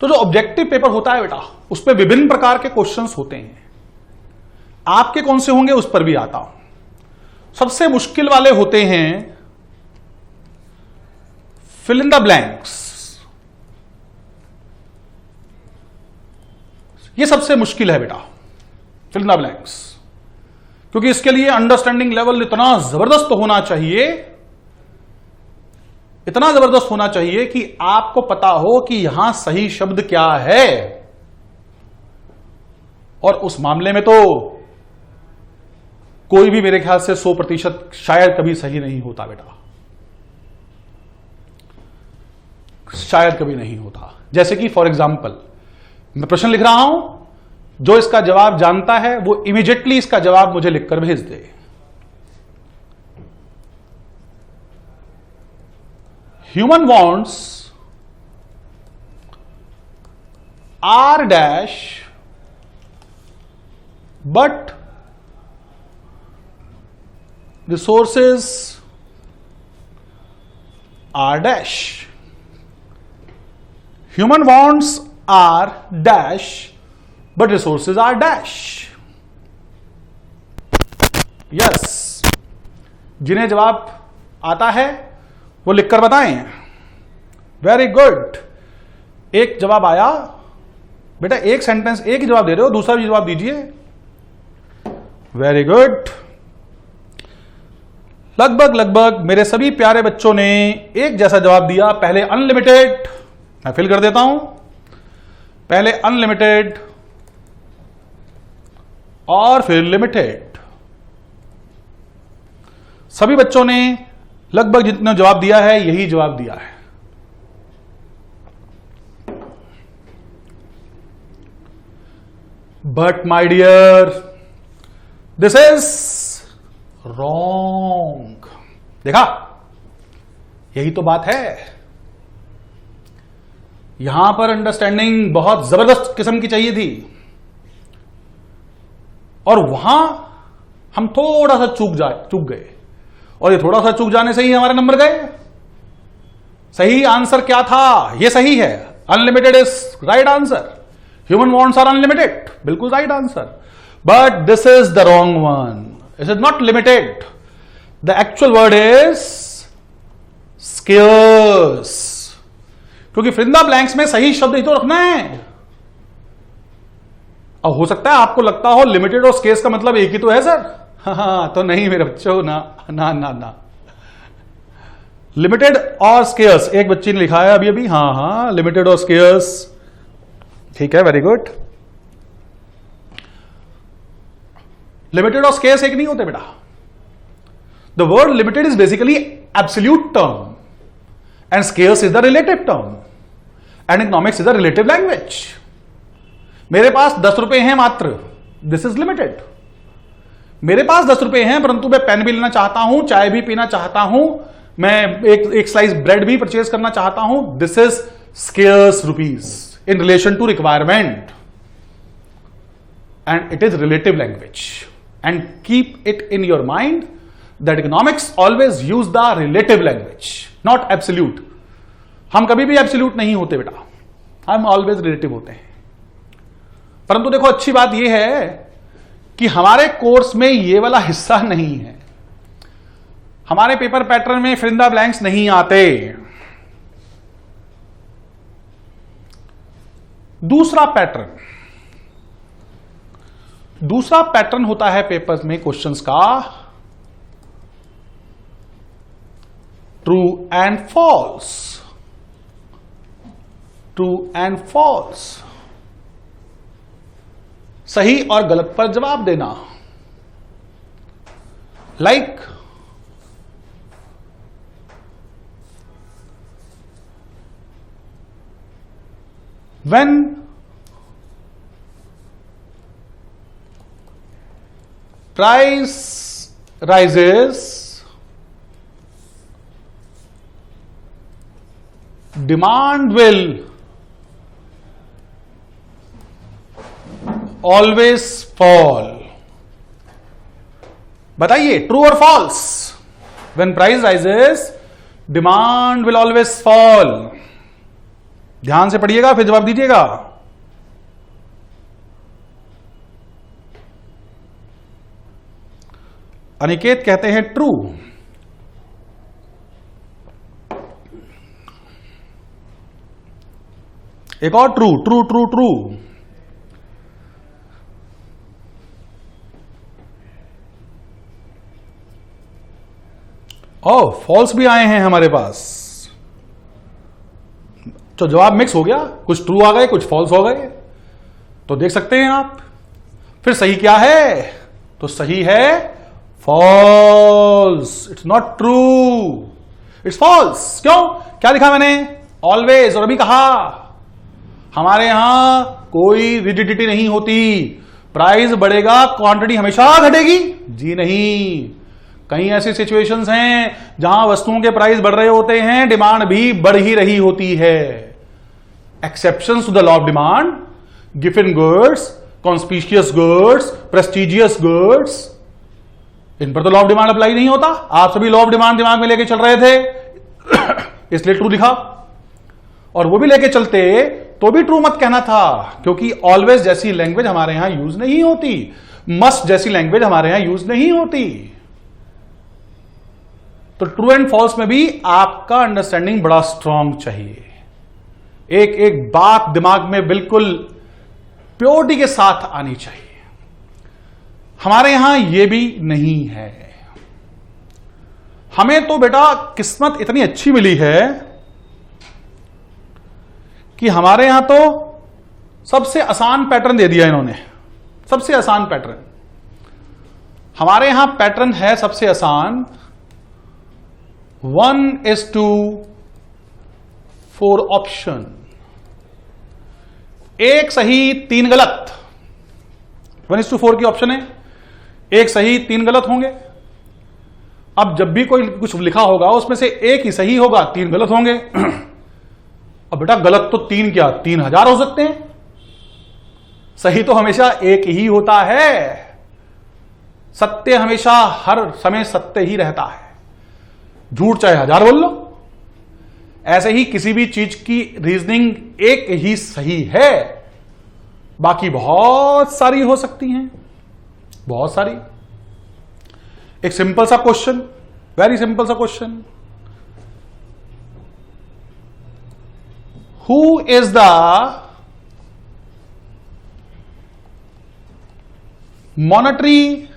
तो जो ऑब्जेक्टिव पेपर होता है बेटा उस पर विभिन्न प्रकार के क्वेश्चंस होते हैं। आपके कौन से होंगे उस पर भी आता हूं। सबसे मुश्किल वाले होते हैं फिल इन द ब्लैंक्स। ये सबसे मुश्किल है बेटा, फिल इन द ब्लैंक्स, क्योंकि इसके लिए अंडरस्टैंडिंग लेवल इतना जबरदस्त होना चाहिए, इतना जबरदस्त होना चाहिए कि आपको पता हो कि यहां सही शब्द क्या है। और उस मामले में तो कोई भी मेरे ख्याल से 100% शायद कभी सही नहीं होता बेटा, शायद कभी नहीं होता। जैसे कि फॉर एग्जाम्पल मैं प्रश्न लिख रहा हूं, जो इसका जवाब जानता है वो इमीडिएटली इसका जवाब मुझे लिखकर भेज दे। Human wants R dash, but resources R dash. Human wants R dash, but resources are dash. Yes. जिन्हें जवाब आता है वो लिखकर बताएं। Very good. एक जवाब आया बेटा, एक सेंटेंस एक ही जवाब दे रहे हो, दूसरा भी जवाब दीजिए। Very good. लगभग मेरे सभी प्यारे बच्चों ने एक जैसा जवाब दिया। पहले अनलिमिटेड, मैं फिल कर देता हूं। पहले अनलिमिटेड और फिर लिमिटेड। सभी बच्चों ने लगभग जितना जवाब दिया है यही जवाब दिया है। But my dear, this is wrong. देखा, यही तो बात है। यहां पर अंडरस्टैंडिंग बहुत जबरदस्त किस्म की चाहिए थी, और वहां हम थोड़ा सा चूक गए, और ये थोड़ा सा चूक जाने से ही हमारे नंबर गए। सही आंसर क्या था? ये सही है, unlimited is right answer. Human wants are unlimited, बिल्कुल right answer. But this is the wrong one. It is not limited, the actual word is scarce. क्योंकि फिल इन द ब्लैंक्स में सही शब्द ही तो रखना है। अब हो सकता है आपको लगता हो लिमिटेड और स्केयर्स का मतलब एक ही तो है सर। हाँ, तो नहीं मेरे बच्चों, ना ना ना ना। लिमिटेड और स्केयर्स, एक बच्ची ने लिखा है अभी। हाँ, लिमिटेड और स्केयर्स, ठीक है, वेरी गुड। लिमिटेड और स्केर्स एक नहीं होते बेटा। The word limited is basically absolute term and scarce is the relative term and economics is the relative language. मेरे पास 10 रुपए हैं मात्र, दिस इज लिमिटेड। मेरे पास 10 रुपए हैं परंतु मैं पेन भी लेना चाहता हूं, चाय भी पीना चाहता हूं, मैं एक स्लाइस ब्रेड भी परचेज करना चाहता हूं, this is scarce rupees in relation to requirement and it is relative language. And keep it in your mind that economics always use the relative language, not absolute. हम कभी भी absolute नहीं होते बेटा, हम ऑलवेज रिलेटिव होते हैं। परंतु देखो अच्छी बात यह है कि हमारे कोर्स में यह वाला हिस्सा नहीं है। हमारे पेपर पैटर्न में फिल इन द ब्लैंक्स नहीं आते। दूसरा पैटर्न होता है पेपर्स में क्वेश्चंस का true and false. True and false, सही और गलत पर जवाब देना। Like when price rises, demand will always fall। बताइए ट्रू और false. when price rises, demand will always fall। ध्यान से पढ़िएगा फिर जवाब दीजिएगा। अनिकेत कहते हैं ट्रू। एक और ट्रू ट्रू ट्रू ट्रू। ओ फॉल्स भी आए हैं हमारे पास। तो जवाब मिक्स हो गया, कुछ ट्रू आ गए कुछ फॉल्स हो गए। तो देख सकते हैं आप। फिर सही क्या है? तो सही है false. It's not true, it's false. क्यों? क्या लिखा मैंने? ऑलवेज। और अभी कहा हमारे यहां कोई रिजिडिटी नहीं होती। प्राइस बढ़ेगा क्वांटिटी हमेशा घटेगी? जी नहीं। कई ऐसी सिचुएशंस हैं जहां वस्तुओं के प्राइस बढ़ रहे होते हैं, डिमांड भी बढ़ ही रही होती है। Exceptions to the law of demand, गिवन goods, conspicuous goods, prestigious goods, इन पर तो लॉ ऑफ डिमांड अप्लाई नहीं होता। आप सभी लॉ ऑफ डिमांड दिमाग में लेके चल रहे थे इसलिए ट्रू लिखा। और वो भी लेके चलते तो भी ट्रू मत कहना था, क्योंकि ऑलवेज जैसी लैंग्वेज हमारे यहां यूज नहीं होती, मस्ट जैसी लैंग्वेज हमारे यहां यूज नहीं होती। तो ट्रू एंड फॉल्स में भी आपका अंडरस्टैंडिंग बड़ा स्ट्रांग चाहिए। एक एक बात दिमाग में बिल्कुल प्योरिटी के साथ आनी चाहिए। हमारे यहां यह भी नहीं है। हमें तो बेटा किस्मत इतनी अच्छी मिली है कि हमारे यहां तो सबसे आसान पैटर्न दे दिया इन्होंने। सबसे आसान पैटर्न हमारे यहां पैटर्न है, सबसे आसान 1:4 ऑप्शन। एक सही 3 गलत। 1:4 की ऑप्शन है, एक सही 3 गलत होंगे। अब जब भी कोई कुछ लिखा होगा उसमें से एक ही सही होगा, 3 गलत होंगे। अब बेटा गलत तो 3 क्या 3000 हो सकते हैं। सही तो हमेशा एक ही होता है। सत्य हमेशा हर समय सत्य ही रहता है, झूठ चाहे 1000 बोल लो। ऐसे ही किसी भी चीज की रीजनिंग एक ही सही है, बाकी बहुत सारी हो सकती हैं, बहुत सारी। एक सिंपल सा क्वेश्चन, वेरी सिंपल सा question, who is the monetary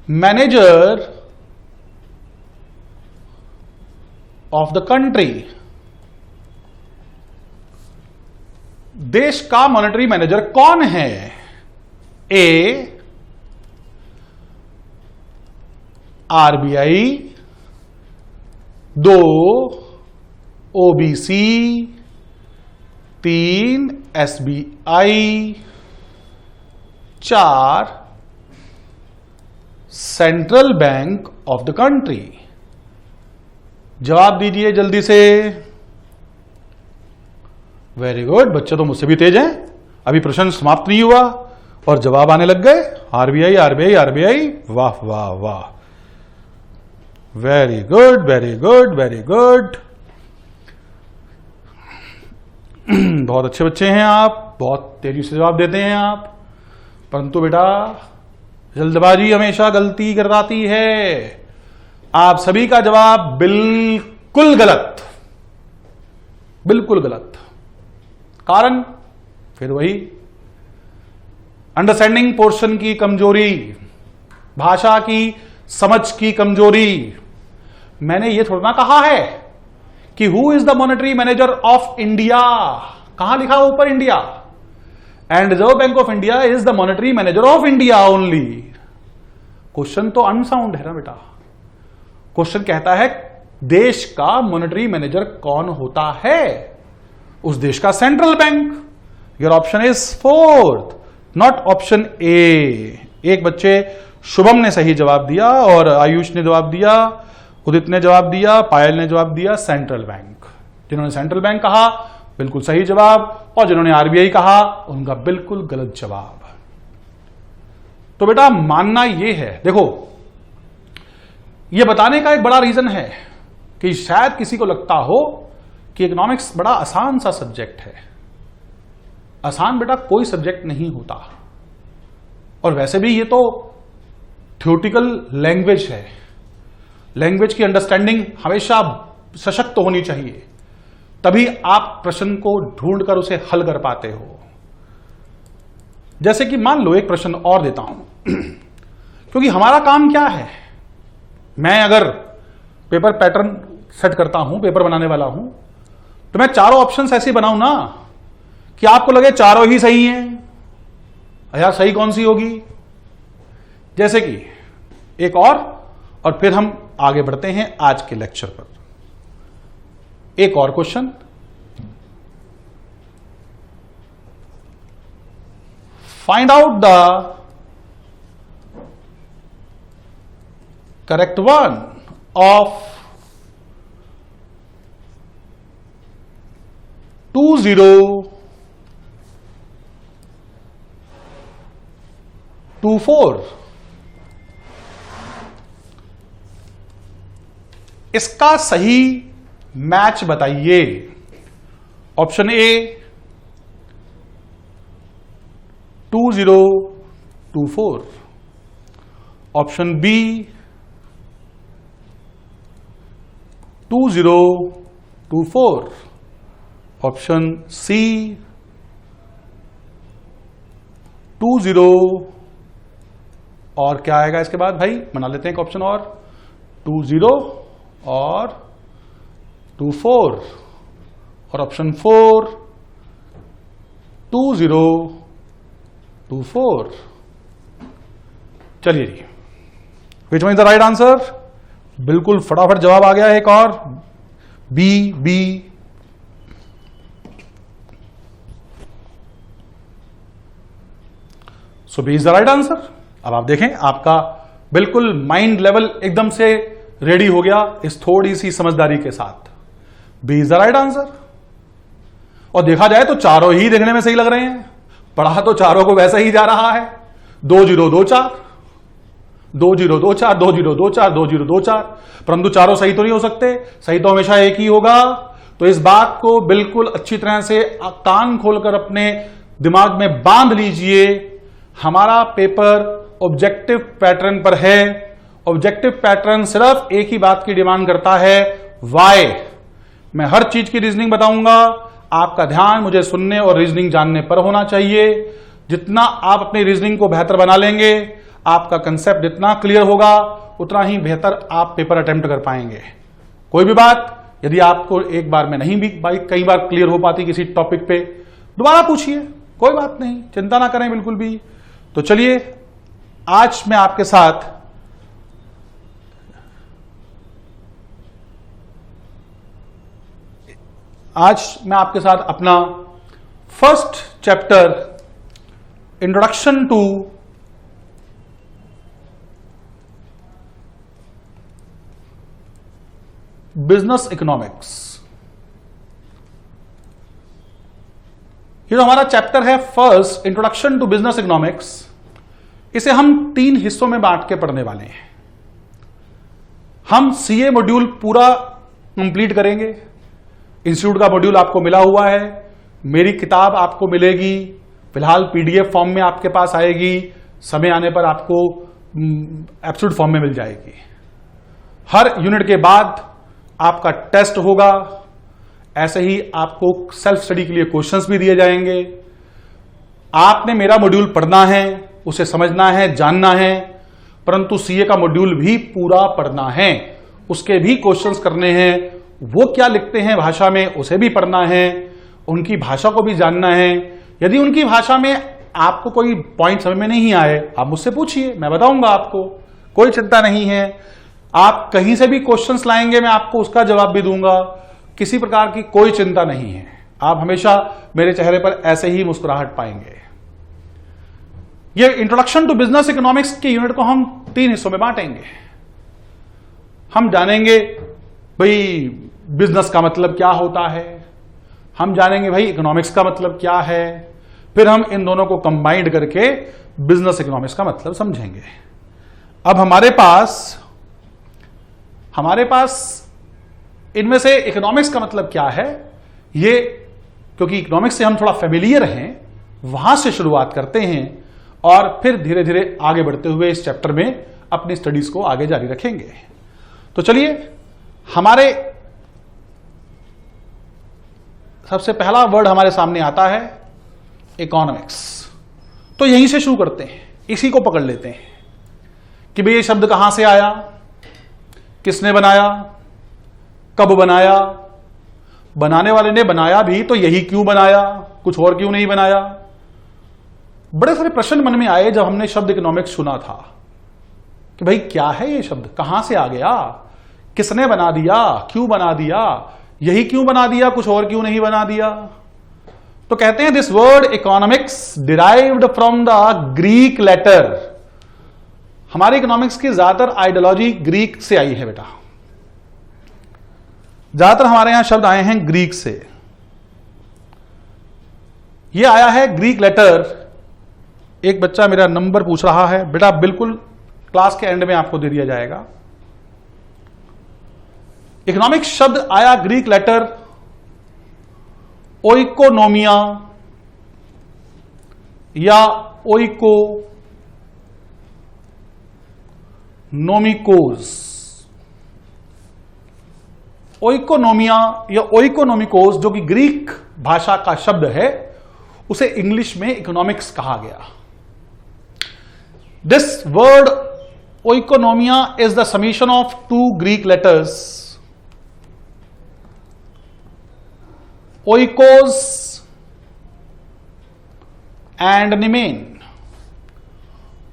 manager of the country. देश का मॉनेटरी मैनेजर कौन है? A RBI, 2 OBC, 3 SBI, 4 central bank of the country. जवाब दीजिए जल्दी से। वेरी गुड, बच्चे तो मुझसे भी तेज हैं। अभी प्रश्न समाप्त नहीं हुआ और जवाब आने लग गए। आरबीआई आरबीआई आरबीआई, वाह वाह वाह, very good very good very good. बहुत अच्छे बच्चे हैं आप, बहुत तेजी से जवाब देते हैं आप, परंतु बेटा जल्दबाजी हमेशा गलती कराती है। आप सभी का जवाब बिल्कुल गलत, बिल्कुल गलत। कारण फिर वही अंडरस्टैंडिंग पोर्शन की कमजोरी, भाषा की समझ की कमजोरी। मैंने यह थोड़ा ना कहा है कि who is the monetary manager of India. कहां लिखा है ऊपर India? And reserve bank of India is the monetary manager of India only. Question तो अनसाउंड है ना बेटा। क्वेश्चन कहता है देश का मॉनेटरी मैनेजर कौन होता है? उस देश का central bank. Your option is 4th, not option A. एक बच्चे शुभम ने सही जवाब दिया और आयुष ने जवाब दिया, उदित ने जवाब दिया, पायल ने जवाब दिया सेंट्रल बैंक। जिन्होंने सेंट्रल बैंक कहा बिल्कुल सही जवाब, और जिन्होंने आरबीआई कहा उनका बिल्कुल गलत जवाब। तो बेटा मानना यह है, देखो यह बताने का एक बड़ा रीजन है कि शायद किसी को लगता हो कि इकोनॉमिक्स बड़ा आसान सा सब्जेक्ट है। आसान बेटा कोई सब्जेक्ट नहीं होता, और वैसे भी ये तो थ्योरेटिकल लैंग्वेज है। लैंग्वेज की अंडरस्टैंडिंग हमेशा सशक्त होनी चाहिए, तभी आप प्रश्न को ढूंढकर उसे हल कर पाते हो। जैसे कि मान लो एक प्रश्न और देता हूं, क्योंकि हमारा काम क्या है, मैं अगर पेपर पैटर्न सेट करता हूं, पेपर बनाने वाला हूं, तो मैं चारों ऑप्शंस ऐसे बनाऊं ना कि आपको लगे चारों ही सही हैं। यार सही कौन सी होगी? जैसे कि एक और फिर हम आगे बढ़ते हैं आज के लेक्चर पर। एक और question, find out the correct one of 2024। इसका सही मैच बताइए। Option A 2024, option B 2024, option C 20, और क्या आएगा इसके बाद भाई? बना लेते हैं एक ऑप्शन और, 20 और 24, और ऑप्शन 4 2024। चलिए जी, which one is the right answer? बिल्कुल फटाफट जवाब आ गया है। एक और B. So B is the right answer. अब आप देखें, आपका बिल्कुल माइंड लेवल एकदम से रेडी हो गया इस थोड़ी सी समझदारी के साथ। B is the right answer. और देखा जाए तो चारों ही देखने में सही लग रहे हैं। पढ़ा तो चारों को वैसा ही जा रहा है, 2024, 2024, 2024, 2024, परंतु चारों सही तो नहीं हो सकते। सही तो हमेशा एक ही होगा। तो इस बात को बिल्कुल अच्छी तरह से कान खोलकर अपने दिमाग में बांध लीजिए। हमारा पेपर ऑब्जेक्टिव पैटर्न पर है। ऑब्जेक्टिव पैटर्न सिर्फ एक ही बात की डिमांड करता है, वाई। मैं हर चीज की रीजनिंग बताऊंगा, आपका ध्यान मुझे सुनने और रीजनिंग जानने पर होना चाहिए। जितना आप अपनी रीजनिंग को बेहतर बना लेंगे, आपका कंसेप्ट जितना क्लियर होगा, उतना ही बेहतर आप पेपर अटेम्प्ट कर पाएंगे। कोई भी बात यदि आपको एक बार में नहीं भी कई बार क्लियर हो पाती किसी टॉपिक पे, दोबारा पूछिए, कोई बात नहीं, चिंता ना करें बिल्कुल भी। तो चलिए, आज मैं आपके साथ आज मैं आपके साथ अपना first chapter introduction to business economics, ये जो हमारा चैप्टर है first introduction to business economics, इसे हम 3 हिस्सों में बांट के पढ़ने वाले हैं। हम सीए मॉड्यूल पूरा कंप्लीट करेंगे। इंस्टीट्यूट का मॉड्यूल आपको मिला हुआ है, मेरी किताब आपको मिलेगी, फिलहाल पीडीएफ फॉर्म में आपके पास आएगी, समय आने पर आपको एब्सोल्यूट फॉर्म में मिल जाएगी। हर यूनिट के बाद आपका टेस्ट होगा, ऐसे ही आपको सेल्फ स्टडी के लिए क्वेश्चंस भी दिए जाएंगे। आपने मेरा मॉड्यूल पढ़ना है, उसे समझना है, जानना है, परंतु सीए का मॉड्यूल भी पूरा पढ़ना है, उसके भी क्वेश्चंस करने हैं, वो क्या लिखते हैं भाषा में उसे भी पढ़ना है, उनकी भाषा को भी जानना है। यदि उनकी भाषा में आपको कोई पॉइंट समझ में नहीं आए, आप मुझसे पूछिए, मैं बताऊंगा आपको, कोई चिंता नहीं है। आप कहीं से भी क्वेश्चंस लाएंगे, मैं आपको उसका जवाब भी दूंगा, किसी प्रकार की कोई चिंता नहीं है। आप हमेशा मेरे चेहरे पर ऐसे ही मुस्कुराहट पाएंगे। ये इंट्रोडक्शन टू बिजनेस इकोनॉमिक्स के यूनिट को हम 3 हिस्सों में बांटेंगे। हम जानेंगे भाई बिजनेस का मतलब क्या होता है, हम जानेंगे भाई इकोनॉमिक्स का मतलब क्या है, फिर हम इन दोनों को कंबाइंड करके बिजनेस इकोनॉमिक्स का मतलब समझेंगे। अब हमारे पास इनमें से इकोनॉमिक्स का मतलब क्या है, ये क्योंकि इकोनॉमिक्स से हम थोड़ा फेमिलियर हैं, वहां से शुरुआत करते हैं और फिर धीरे धीरे आगे बढ़ते हुए इस चैप्टर में अपनी स्टडीज को आगे जारी रखेंगे। तो चलिए, हमारे सबसे पहला वर्ड हमारे सामने आता है इकोनॉमिक्स। तो यहीं से शुरू करते हैं, इसी को पकड़ लेते हैं कि भाई ये शब्द कहां से आया, किसने बनाया, कब बनाया, बनाने वाले ने बनाया भी तो यही क्यों बनाया, कुछ और क्यों नहीं बनाया। बड़े सारे प्रश्न मन में आए जब हमने शब्द इकोनॉमिक्स सुना था कि भाई क्या है ये शब्द, कहां से आ गया, किसने बना दिया, क्यों बना दिया, यही क्यों बना दिया, कुछ और क्यों नहीं बना दिया। तो कहते हैं this word economics derived from the Greek letter. हमारे इकोनॉमिक्स की ज्यादातर आइडियोलॉजी ग्रीक से आई है बेटा, ज्यादातर हमारे यहां शब्द आए हैं ग्रीक से। यह आया है ग्रीक लेटर। एक बच्चा मेरा नंबर पूछ रहा है, बेटा बिल्कुल क्लास के एंड में आपको दे दिया जाएगा। इकोनॉमिक्स शब्द आया ग्रीक लेटर ओइकोनोमिया या ओइकोनोमिकोस। ओइकोनोमिया या ओइकोनोमिकोस जो कि ग्रीक भाषा का शब्द है, उसे इंग्लिश में इकोनॉमिक्स कहा गया। This word oikonomia is the summation of 2 Greek letters oikos and nemen.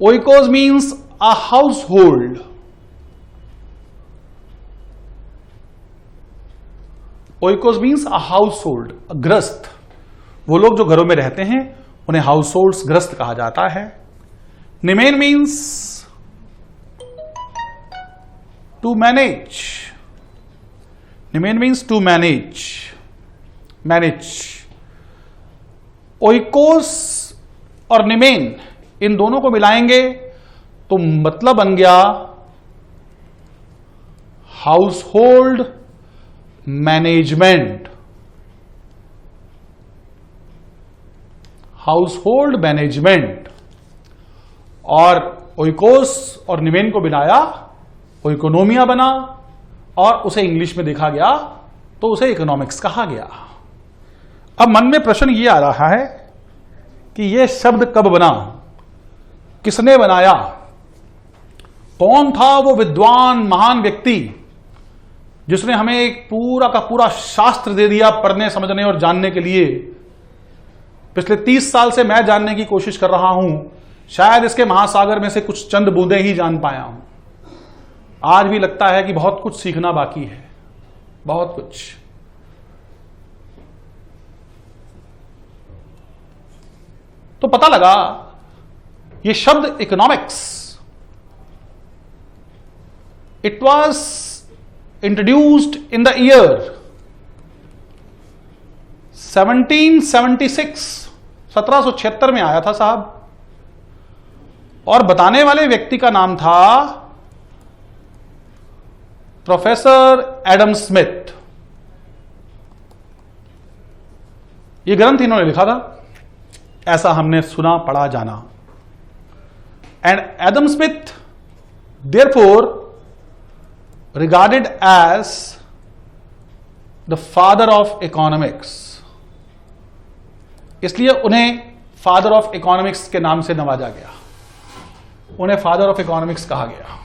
Oikos means a household. Oikos means a household, a गृहस्थ। वो लोग जो घरों में रहते हैं उन्हें हाउस होल्ड्स, गृहस्थ कहा जाता है। Nemen means to manage. Nemen means to manage, manage. Oikos और निमेन इन दोनों को मिलाएंगे तो मतलब बन गया house hold management. House hold management. और ओइकोस और निमेन को मिलाया ओइकोनोमिया बना और उसे इंग्लिश में देखा गया तो उसे इकोनॉमिक्स कहा गया। अब मन में प्रश्न ये आ रहा है कि यह शब्द कब बना, किसने बनाया, कौन था वो विद्वान महान व्यक्ति जिसने हमें एक पूरा का पूरा शास्त्र दे दिया पढ़ने, समझने और जानने के लिए। पिछले 30 साल से मैं जानने की कोशिश कर रहा हूं, शायद इसके महासागर में से कुछ चंद बूंदें ही जान पाया हूं। आज भी लगता है कि बहुत कुछ सीखना बाकी है, बहुत कुछ। तो पता लगा ये शब्द economics, it was introduced in the year 1776 में आया था साहब, और बताने वाले व्यक्ति का नाम था प्रोफेसर एडम स्मिथ। यह ग्रंथ इन्होंने लिखा था, ऐसा हमने सुना पढ़ा जाना। And Adam Smith therefore regarded as the father of economics, इसलिए उन्हें फादर ऑफ इकोनॉमिक्स के नाम से नवाजा गया, उन्हें फादर ऑफ इकोनॉमिक्स कहा गया।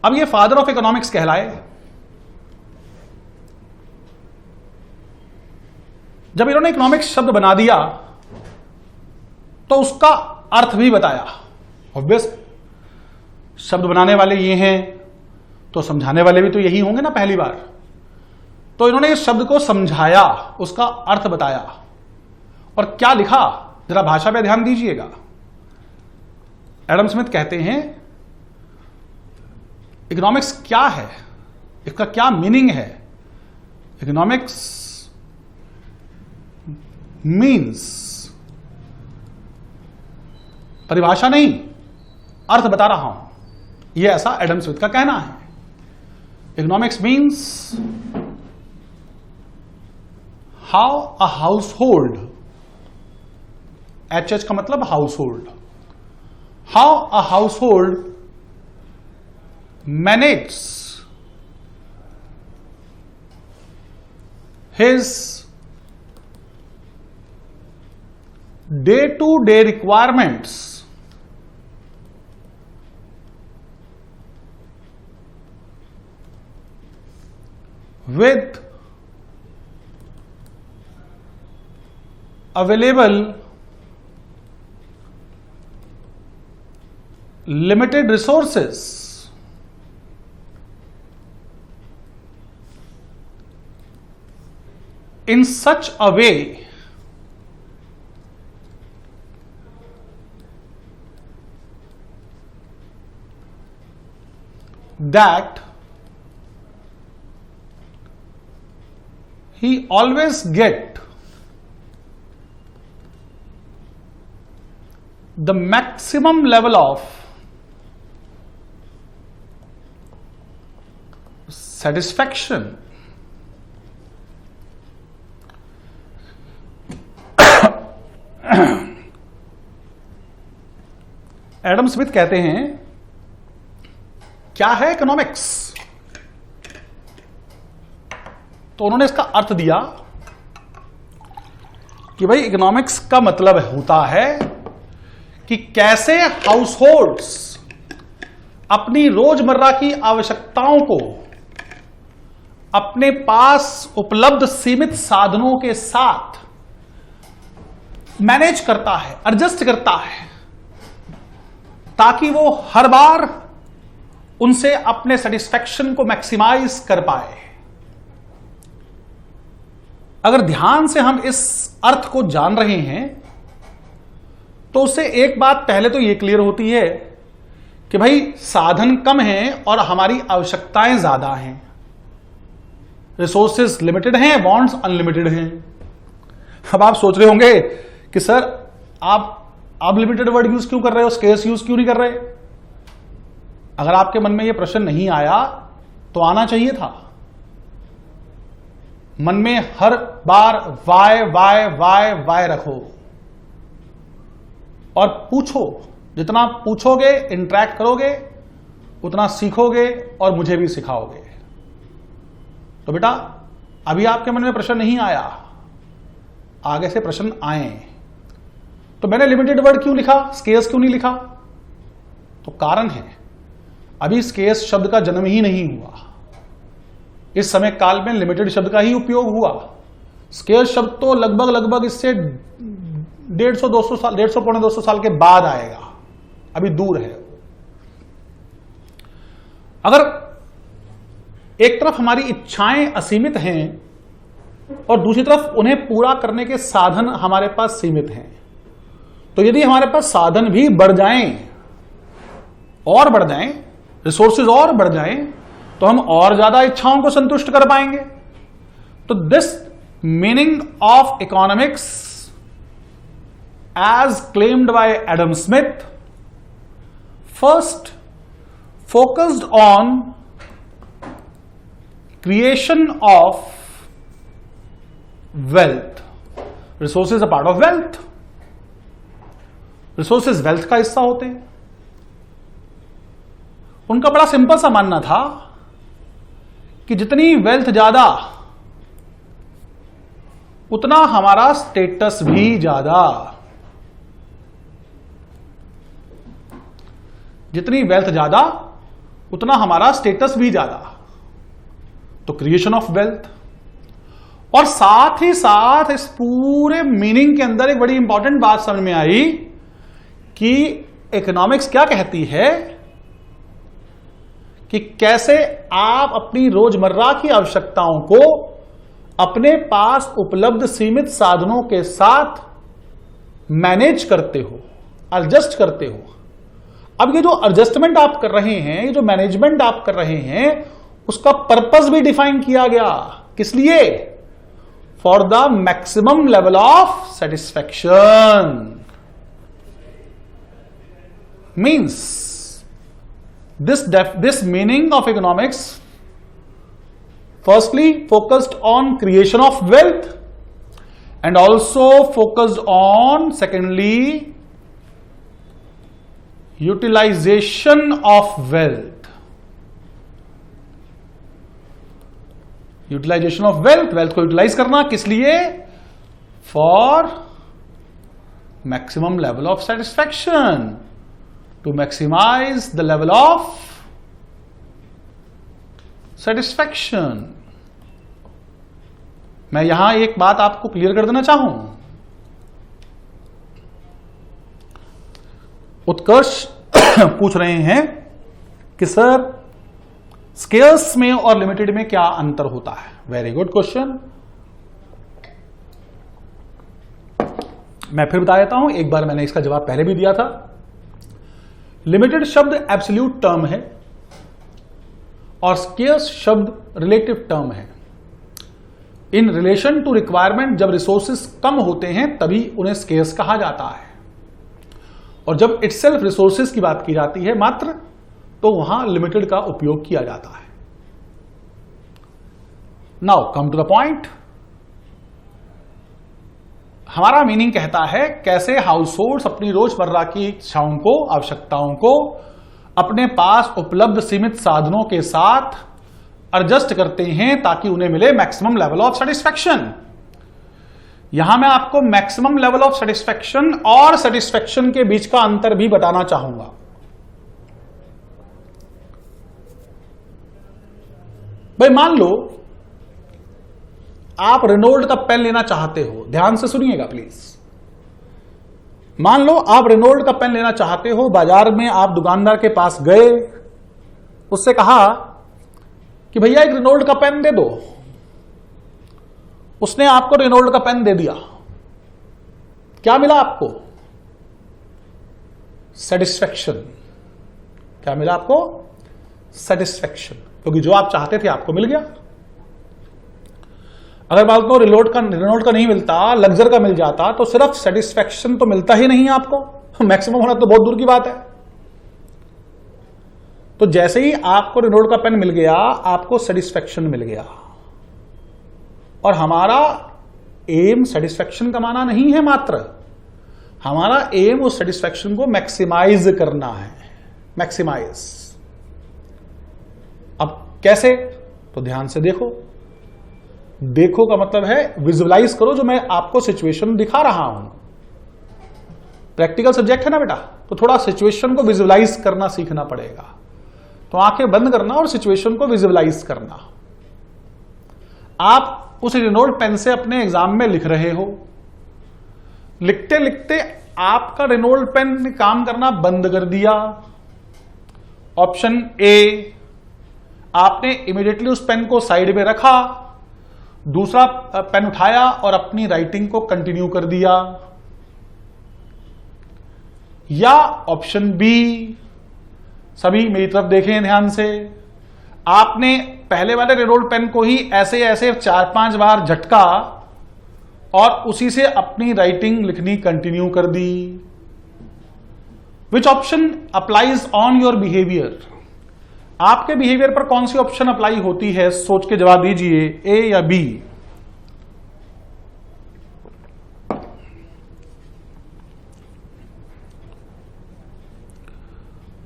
अब ये फादर ऑफ इकोनॉमिक्स कहलाए जब इन्होंने इकोनॉमिक्स शब्द बना दिया तो उसका अर्थ भी बताया। ऑब्वियस, शब्द बनाने वाले ये हैं तो समझाने वाले भी तो यही होंगे ना पहली बार। तो इन्होंने इस शब्द को समझाया, उसका अर्थ बताया, और क्या लिखा जरा भाषा पे ध्यान दीजिएगा। एडम स्मिथ कहते हैं इकोनॉमिक्स क्या है, इसका क्या मीनिंग है। इकोनॉमिक्स मीन्स, परिभाषा नहीं, अर्थ बता रहा हूं, यह ऐसा एडम स्मिथ का कहना है। Economics means how a house hold, H का मतलब house hold, how a house hold manage his day-to-day requirements with available limited resources in such a way that he always get the maximum level of satisfaction Adam Smith कहते हैं क्या है economics, तो उन्होंने इसका अर्थ दिया कि भाई इकोनॉमिक्स का मतलब होता है कि कैसे हाउसहोल्ड्स अपनी रोजमर्रा की आवश्यकताओं को अपने पास उपलब्ध सीमित साधनों के साथ मैनेज करता है, एडजस्ट करता है, ताकि वो हर बार उनसे अपने सेटिस्फैक्शन को मैक्सिमाइज कर पाए। अगर ध्यान से हम इस अर्थ को जान रहे हैं तो उससे एक बात पहले तो यह क्लियर होती है कि भाई साधन कम हैं और हमारी आवश्यकताएं ज्यादा हैं, रिसोर्सेज लिमिटेड हैं, वांट्स अनलिमिटेड हैं। अब आप सोच रहे होंगे कि सर आप लिमिटेड वर्ड यूज क्यों कर रहे हो, स्केर्स यूज क्यों नहीं कर रहे। अगर आपके मन में यह प्रश्न नहीं आया तो आना चाहिए था। मन में हर बार वाय वाय वाय वाय रखो और पूछो, जितना पूछोगे इंटरैक्ट करोगे उतना सीखोगे और मुझे भी सिखाओगे। तो बेटा अभी आपके मन में प्रश्न नहीं आया, आगे से प्रश्न आए। तो मैंने लिमिटेड वर्ड क्यों लिखा, स्केर्स क्यों नहीं लिखा, तो कारण है अभी स्केर्स शब्द का जन्म ही नहीं हुआ। इस समय काल में लिमिटेड शब्द का ही उपयोग हुआ। स्केर्स शब्द तो लगभग इससे 150-200 साल, 150-200 साल के बाद आएगा, अभी दूर है। अगर एक तरफ हमारी इच्छाएं असीमित हैं और दूसरी तरफ उन्हें पूरा करने के साधन हमारे पास सीमित हैं, तो यदि हमारे पास साधन भी बढ़ जाएं और बढ़ जाएं, रिसोर्सेज और बढ़ जाएं, तो हम और ज्यादा इच्छाओं को संतुष्ट कर पाएंगे। तो this meaning of economics as claimed by Adam Smith first focused on creation of wealth. Resources are part of wealth. Resources wealth का हिस्सा होते हैं। उनका बड़ा सिंपल सा मानना था कि जितनी वेल्थ ज्यादा उतना हमारा स्टेटस भी ज्यादा। जितनी वेल्थ ज्यादा उतना हमारा स्टेटस भी ज्यादा। तो क्रिएशन ऑफ वेल्थ, और साथ ही साथ इस पूरे मीनिंग के अंदर एक बड़ी इंपॉर्टेंट बात समझ में आई कि इकोनॉमिक्स क्या कहती है कि कैसे आप अपनी रोजमर्रा की आवश्यकताओं को अपने पास उपलब्ध सीमित साधनों के साथ मैनेज करते हो, एडजस्ट करते हो। अब ये जो एडजस्टमेंट आप कर रहे हैं, ये जो मैनेजमेंट आप कर रहे हैं, उसका पर्पस भी डिफाइन किया गया। किस लिए? For the maximum level of satisfaction. Means this meaning of economics firstly focused on creation of wealth and also focused on secondly utilization of wealth. Utilization of wealth, wealth को utilize करना किस लिए? For maximum level of satisfaction, to maximize the level of satisfaction. मैं यहां एक बात आपको clear कर देना चाहूं। उत्कर्ष पूछ रहे हैं कि सर स्केर्स में और लिमिटेड में क्या अंतर होता है? Very good question. मैं फिर बता देता हूं, एक बार मैंने इसका जवाब पहले भी दिया था। लिमिटेड शब्द एब्सोल्यूट टर्म है और स्केर्स शब्द रिलेटिव टर्म है। इन रिलेशन टू रिक्वायरमेंट जब रिसोर्सेस कम होते हैं तभी उन्हें स्केर्स कहा जाता है, और जब इटसेल्फ रिसोर्सेस की बात की जाती है मात्र, तो वहां लिमिटेड का उपयोग किया जाता है। Now come to the point. हमारा मीनिंग कहता है कैसे हाउस होल्ड्स अपनी रोजमर्रा की इच्छाओं को, आवश्यकताओं को अपने पास उपलब्ध सीमित साधनों के साथ एडजस्ट करते हैं ताकि उन्हें मिले मैक्सिमम लेवल ऑफ सेटिस्फैक्शन। यहां मैं आपको मैक्सिमम लेवल ऑफ सेटिस्फैक्शन और सेटिस्फैक्शन के बीच का अंतर भी बताना चाहूंगा। भाई मान लो आप रेनॉल्ट का पेन लेना चाहते हो, ध्यान से सुनिएगा प्लीज। मान लो आप रेनॉल्ट का पेन लेना चाहते हो, बाजार में आप दुकानदार के पास गए, उससे कहा कि भैया एक रेनॉल्ट का पेन दे दो। उसने आपको रेनॉल्ट का पेन दे दिया। क्या मिला आपको? सेटिस्फैक्शन। क्या मिला आपको? सेटिस्फैक्शन, क्योंकि जो आप चाहते थे आपको मिल गया। अगर मान लो रेनॉल्ट का नहीं मिलता, लग्जर का मिल जाता, तो सिर्फ सेटिस्फैक्शन तो मिलता ही नहीं है आपको, मैक्सिमम होना तो बहुत दूर की बात है। तो जैसे ही आपको रेनॉल्ट का पेन मिल गया, आपको सेटिस्फैक्शन मिल गया। और हमारा एम सेटिस्फैक्शन कमाना नहीं है मात्र, हमारा एम उस सेटिस्फैक्शन को मैक्सिमाइज करना है। मैक्सिमाइज। अब कैसे? तो ध्यान से देखो। देखो का मतलब है विजुअलाइज करो, जो मैं आपको सिचुएशन दिखा रहा हूं। प्रैक्टिकल सब्जेक्ट है ना बेटा, तो थोड़ा सिचुएशन को विजुअलाइज करना सीखना पड़ेगा। तो आंखें बंद करना और सिचुएशन को विजुअलाइज करना। आप उस रेनॉल्ट पेन से अपने एग्जाम में लिख रहे हो, लिखते लिखते आपका रेनॉल्ट पेन ने काम करना बंद कर दिया। ऑप्शन ए आपने इमीडिएटली उस पेन को साइड में रखा, दूसरा पेन उठाया और अपनी राइटिंग को कंटिन्यू कर दिया। या ऑप्शन बी, सभी मेरी तरफ देखें ध्यान से, आपने पहले वाले रेरोल्ड पेन को ही ऐसे ऐसे 4-5 बार झटका और उसी से अपनी राइटिंग लिखनी कंटिन्यू कर दी। Which option applies on your behaviour? आपके बिहेवियर पर कौन सी ऑप्शन अप्लाई होती है? सोच के जवाब दीजिए, ए या बी।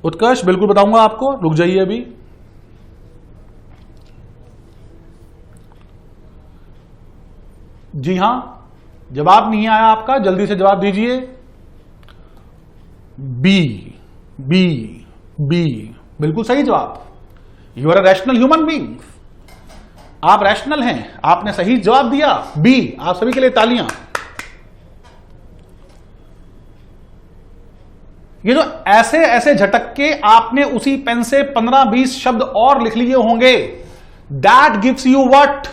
उत्कर्ष बिल्कुल बताऊंगा आपको, रुक जाइए अभी। जी हां, जवाब नहीं आया आपका, जल्दी से जवाब दीजिए। बी, बी, बी बिल्कुल सही जवाब। You are a rational human being, आप रैशनल हैं, आपने सही जवाब दिया बी। आप सभी के लिए तालियां। ये जो ऐसे ऐसे झटक के आपने उसी पेन से 15-20 शब्द और लिख लिए होंगे, that gives you what?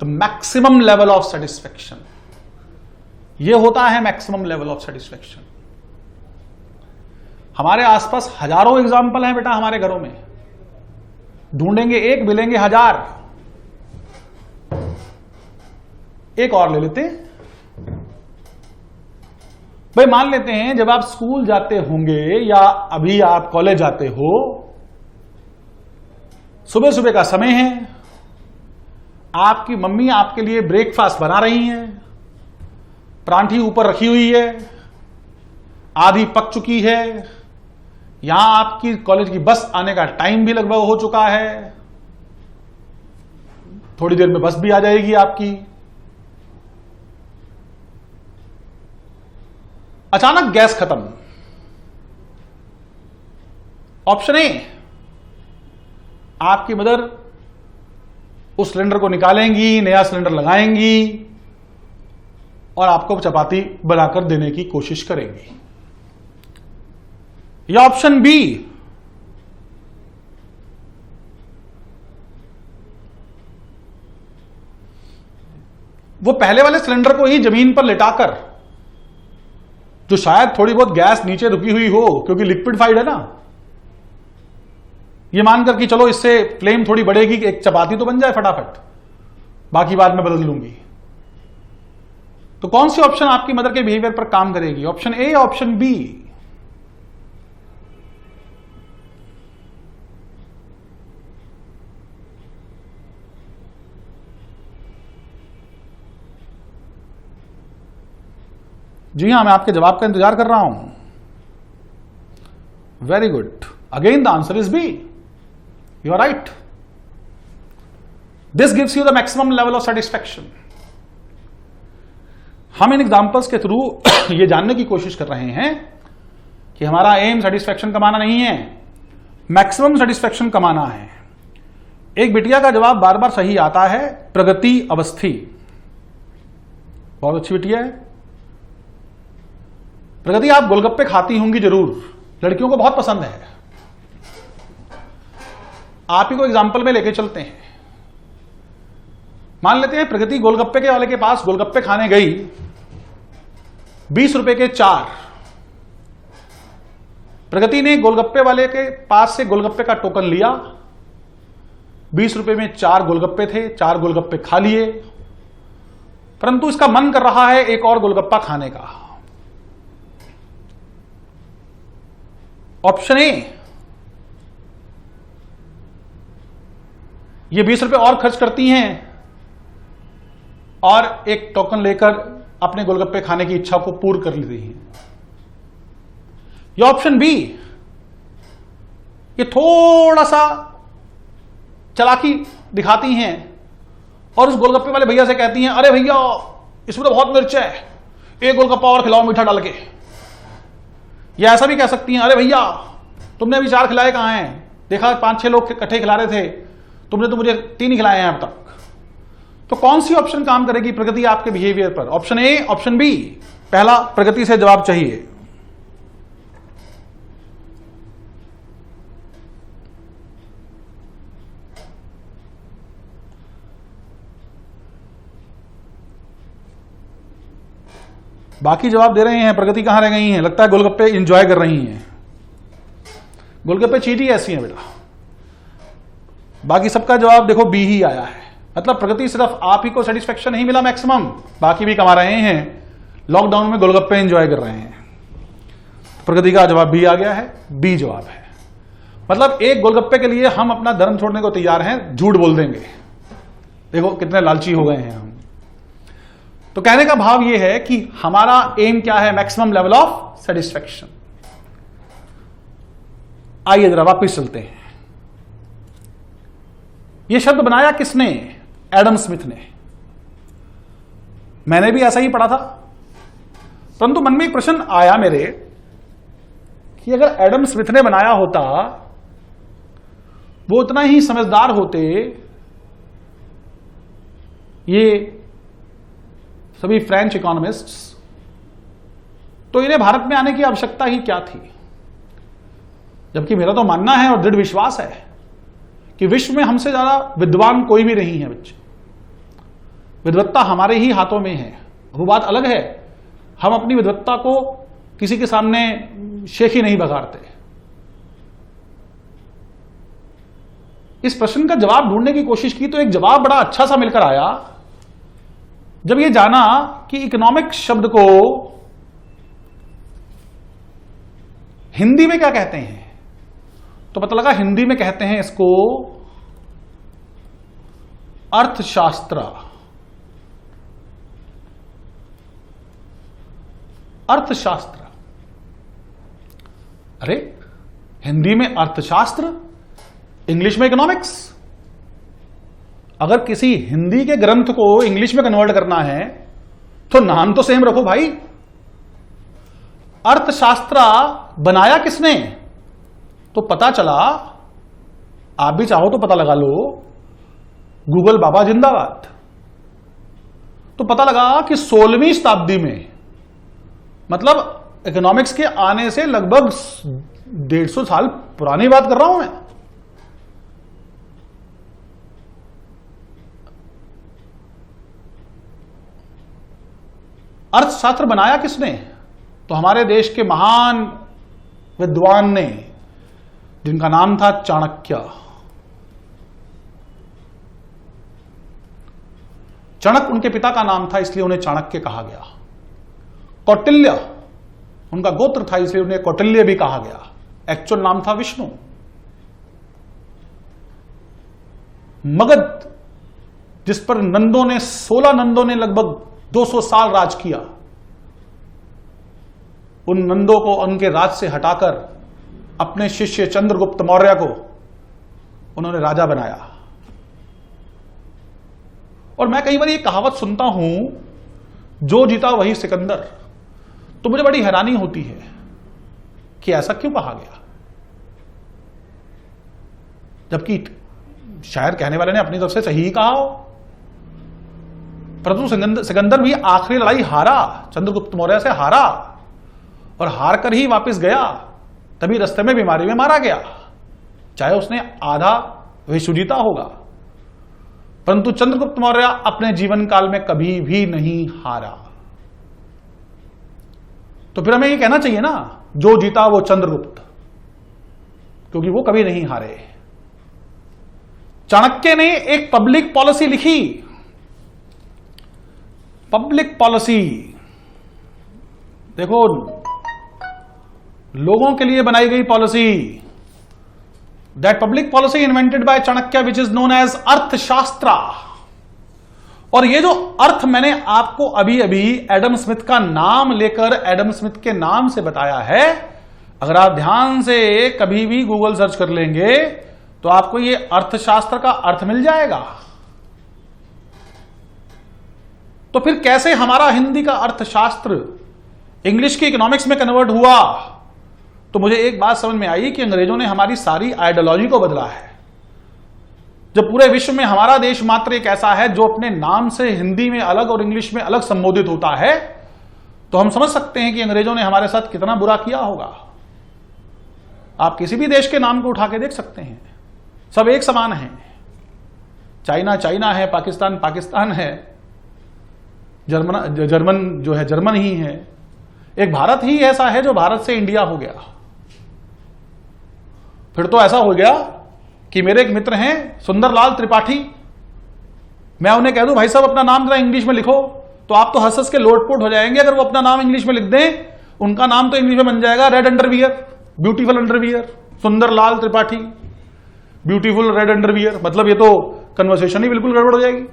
The maximum level of satisfaction. ये होता है मैक्सिमम लेवल ऑफ सेटिस्फैक्शन। हमारे आसपास हजारों एग्जाम्पल हैं बेटा, हमारे घरों में ढूंढेंगे एक, मिलेंगे हजार। एक और ले लेते हैं भाई, मान लेते हैं जब आप स्कूल जाते होंगे या अभी आप कॉलेज जाते हो, सुबह सुबह का समय है, आपकी मम्मी आपके लिए ब्रेकफास्ट बना रही हैं, परांठी ऊपर रखी हुई है, आधी पक चुकी है, यहां आपकी कॉलेज की बस आने का टाइम भी लगभग हो चुका है, थोड़ी देर में बस भी आ जाएगी आपकी। अचानक गैस खत्म। ऑप्शन ए, आपकी मदर उस सिलेंडर को निकालेंगी, नया सिलेंडर लगाएंगी और आपको चपाती बनाकर देने की कोशिश करेंगी। या ऑप्शन बी, वो पहले वाले सिलेंडर को ही जमीन पर लिटाकर, जो शायद थोड़ी बहुत गैस नीचे रुकी हुई हो क्योंकि लिक्विडिफाइड है ना, ये मानकर कि चलो इससे फ्लेम थोड़ी बढ़ेगी कि एक चपाती तो बन जाए फटाफट, बाकी बाद में बदल लूंगी। तो कौन सी ऑप्शन आपकी मदर के बिहेवियर पर काम करेगी? ऑप्शन ए या ऑप्शन बी? जी हां, मैं आपके जवाब का इंतजार कर रहा हूं। Very good, again the answer is B. You are right. This gives you the maximum level of satisfaction. हम इन एग्जांपल्स के थ्रू ये जानने की कोशिश कर रहे हैं कि हमारा एम सेटिस्फैक्शन कमाना नहीं है, मैक्सिमम सेटिस्फैक्शन कमाना है। एक बिटिया का जवाब बार बार सही आता है, प्रगति अवस्थी। बहुत अच्छी बिटिया है। प्रगति, आप गोलगप्पे खाती होंगी जरूर, लड़कियों को बहुत पसंद है। आप ही को एग्जाम्पल में लेके चलते हैं। मान लेते हैं प्रगति गोलगप्पे के वाले के पास गोलगप्पे खाने गई, 20 रुपए के 4। प्रगति ने गोलगप्पे वाले के पास से गोलगप्पे का टोकन लिया, 20 रुपए में 4 गोलगप्पे थे, 4 गोलगप्पे खा लिए, परंतु इसका मन कर रहा है एक और गोलगप्पा खाने का। ऑप्शन ए, ये 20 रुपए और खर्च करती हैं और एक टोकन लेकर अपने गोलगप्पे खाने की इच्छा को पूर्ण कर लेती हैं। या ऑप्शन बी, ये थोड़ा सा चालाकी दिखाती हैं और उस गोलगप्पे वाले भैया से कहती हैं, अरे भैया इसमें तो बहुत मिर्च है, एक गोलगप्पा और खिलाओ मीठा डाल के। या ऐसा भी कह सकती हैं, अरे भैया तुमने अभी 4 खिलाए कहां हैं, देखा 5-6 लोग इकट्ठे खिला रहे थे, तुमने तो मुझे 3 ही खिलाए हैं अब तक। तो कौन सी ऑप्शन काम करेगी प्रगति आपके बिहेवियर पर? Option A, option B? पहला प्रगति से जवाब चाहिए। बाकी जवाब दे रहे हैं प्रगति कहां रह गई है, लगता है गोलगप्पे एंजॉय कर रही हैं। गोलगप्पे चीज ही ऐसी है बेटा। बाकी सबका जवाब देखो बी ही आया है। मतलब प्रगति सिर्फ आप ही को सेटिस्फेक्शन नहीं मिला मैक्सिमम, बाकी भी कमा रहे हैं, लॉकडाउन में गोलगप्पे एंजॉय कर रहे हैं। प्रगति का जवाब बी आ गया है, बी जवाब है। मतलब एक गोलगप्पे के लिए हम अपना धर्म छोड़ने को तैयार हैं, झूठ बोल देंगे। देखो कितने लालची हो गए हैं हम। तो कहने का भाव यह है कि हमारा एम क्या है, मैक्सिमम लेवल ऑफ सेटिस्फेक्शन। आइए जरा वापिस चलते हैं। यह शब्द बनाया किसने? एडम स्मिथ ने। मैंने भी ऐसा ही पढ़ा था, परंतु मन में एक प्रश्न आया मेरे कि अगर एडम स्मिथ ने बनाया होता, वो उतना ही समझदार होते, ये सभी फ्रेंच इकोनॉमिस्ट्स, तो इन्हें भारत में आने की आवश्यकता ही क्या थी? जबकि मेरा तो मानना है और दृढ़ विश्वास है कि विश्व में हमसे ज्यादा विद्वान कोई भी नहीं है बच्चे। विद्वत्ता हमारे ही हाथों में है। वो बात अलग है, हम अपनी विद्वत्ता को किसी के सामने शेख ही नहीं बघाड़ते। इस प्रश्न का जवाब ढूंढने की कोशिश की तो एक जवाब बड़ा अच्छा सा मिलकर आया। जब यह जाना कि इकोनॉमिक शब्द को हिंदी में क्या कहते हैं, तो पता लगा हिंदी में कहते हैं इसको अर्थशास्त्र। अर्थशास्त्र। अरे हिंदी में अर्थशास्त्र, इंग्लिश में इकोनॉमिक्स। अगर किसी हिंदी के ग्रंथ को इंग्लिश में कन्वर्ट करना है तो नाम तो सेम रखो भाई। अर्थशास्त्र बनाया किसने? तो पता चला, आप भी चाहो तो पता लगा लो, गूगल बाबा जिंदाबाद। तो पता लगा कि 16वीं शताब्दी में, मतलब इकोनॉमिक्स के आने से लगभग 150 साल पुरानी बात कर रहा हूं मैं, अर्थशास्त्र बनाया किसने? तो हमारे देश के महान विद्वान ने, जिनका नाम था चाणक्य। चाणक्य उनके पिता का नाम था, इसलिए उन्हें चाणक्य कहा गया। कौटिल्य उनका गोत्र था, इसलिए उन्हें कौटिल्य भी कहा गया। एक्चुअल नाम था विष्णु। मगध, जिस पर नंदों ने 16 नंदों ने लगभग 200 साल राज किया, उन नंदों को उनके राज से हटाकर अपने शिष्य चंद्रगुप्त मौर्य को उन्होंने राजा बनाया। और मैं कई बार ये कहावत सुनता हूं, जो जीता वही सिकंदर। तो मुझे बड़ी हैरानी होती है कि ऐसा क्यों कहा गया, जबकि शायद कहने वाले ने अपनी तरफ से सही ही कहा हो। परंतु सिकंदर भी आखिरी लड़ाई हारा, चंद्रगुप्त मौर्य से हारा, और हार कर ही वापस गया, तभी रास्ते में बीमारी में मारा गया। चाहे उसने आधा विश्व जीता होगा, परंतु चंद्रगुप्त मौर्य अपने जीवन काल में कभी भी नहीं हारा। तो फिर हमें ये कहना चाहिए ना, जो जीता वो चंद्रगुप्त, क्योंकि वो कभी नहीं हारे। चाणक्य ने एक पब्लिक पॉलिसी लिखी। पब्लिक पॉलिसी देखो, लोगों के लिए बनाई गई policy. That public policy invented by Chanakya which is known as Arthashastra. और ये जो अर्थ मैंने आपको अभी अभी एडम स्मिथ का नाम लेकर एडम स्मिथ के नाम से बताया है, अगर आप ध्यान से कभी भी गूगल सर्च कर लेंगे तो आपको ये अर्थशास्त्र का अर्थ मिल जाएगा। तो फिर कैसे हमारा हिंदी का अर्थशास्त्र इंग्लिश की इकोनॉमिक्स में कन्वर्ट हुआ? तो मुझे एक बात समझ में आई कि अंग्रेजों ने हमारी सारी आइडियोलॉजी को बदला है। जब पूरे विश्व में हमारा देश मात्र एक ऐसा है जो अपने नाम से हिंदी में अलग और इंग्लिश में अलग संबोधित होता है, तो हम समझ सकते हैं कि अंग्रेजों ने हमारे साथ कितना बुरा किया होगा। आप किसी भी देश के नाम को उठा के देख सकते हैं, सब एक समान हैं। चाइना चाइना है, पाकिस्तान पाकिस्तान है, जर्मन जो है जर्मन ही है, एक भारत ही ऐसा है जो भारत से इंडिया हो गया। फिर तो ऐसा हो गया कि मेरे एक मित्र हैं सुंदरलाल त्रिपाठी, मैं उन्हें कह दूं भाई साहब अपना नाम जरा इंग्लिश में लिखो, तो आप तो हंस हंस के लोटपोट हो जाएंगे अगर वो अपना नाम इंग्लिश में लिख दें। उनका नाम तो इंग्लिश में बन जाएगा red underwear, beautiful underwear, Sundarlal Tripathi, beautiful red underwear. मतलब ये तो कन्वर्सेशन ही बिल्कुल गड़बड़ हो जाएगी।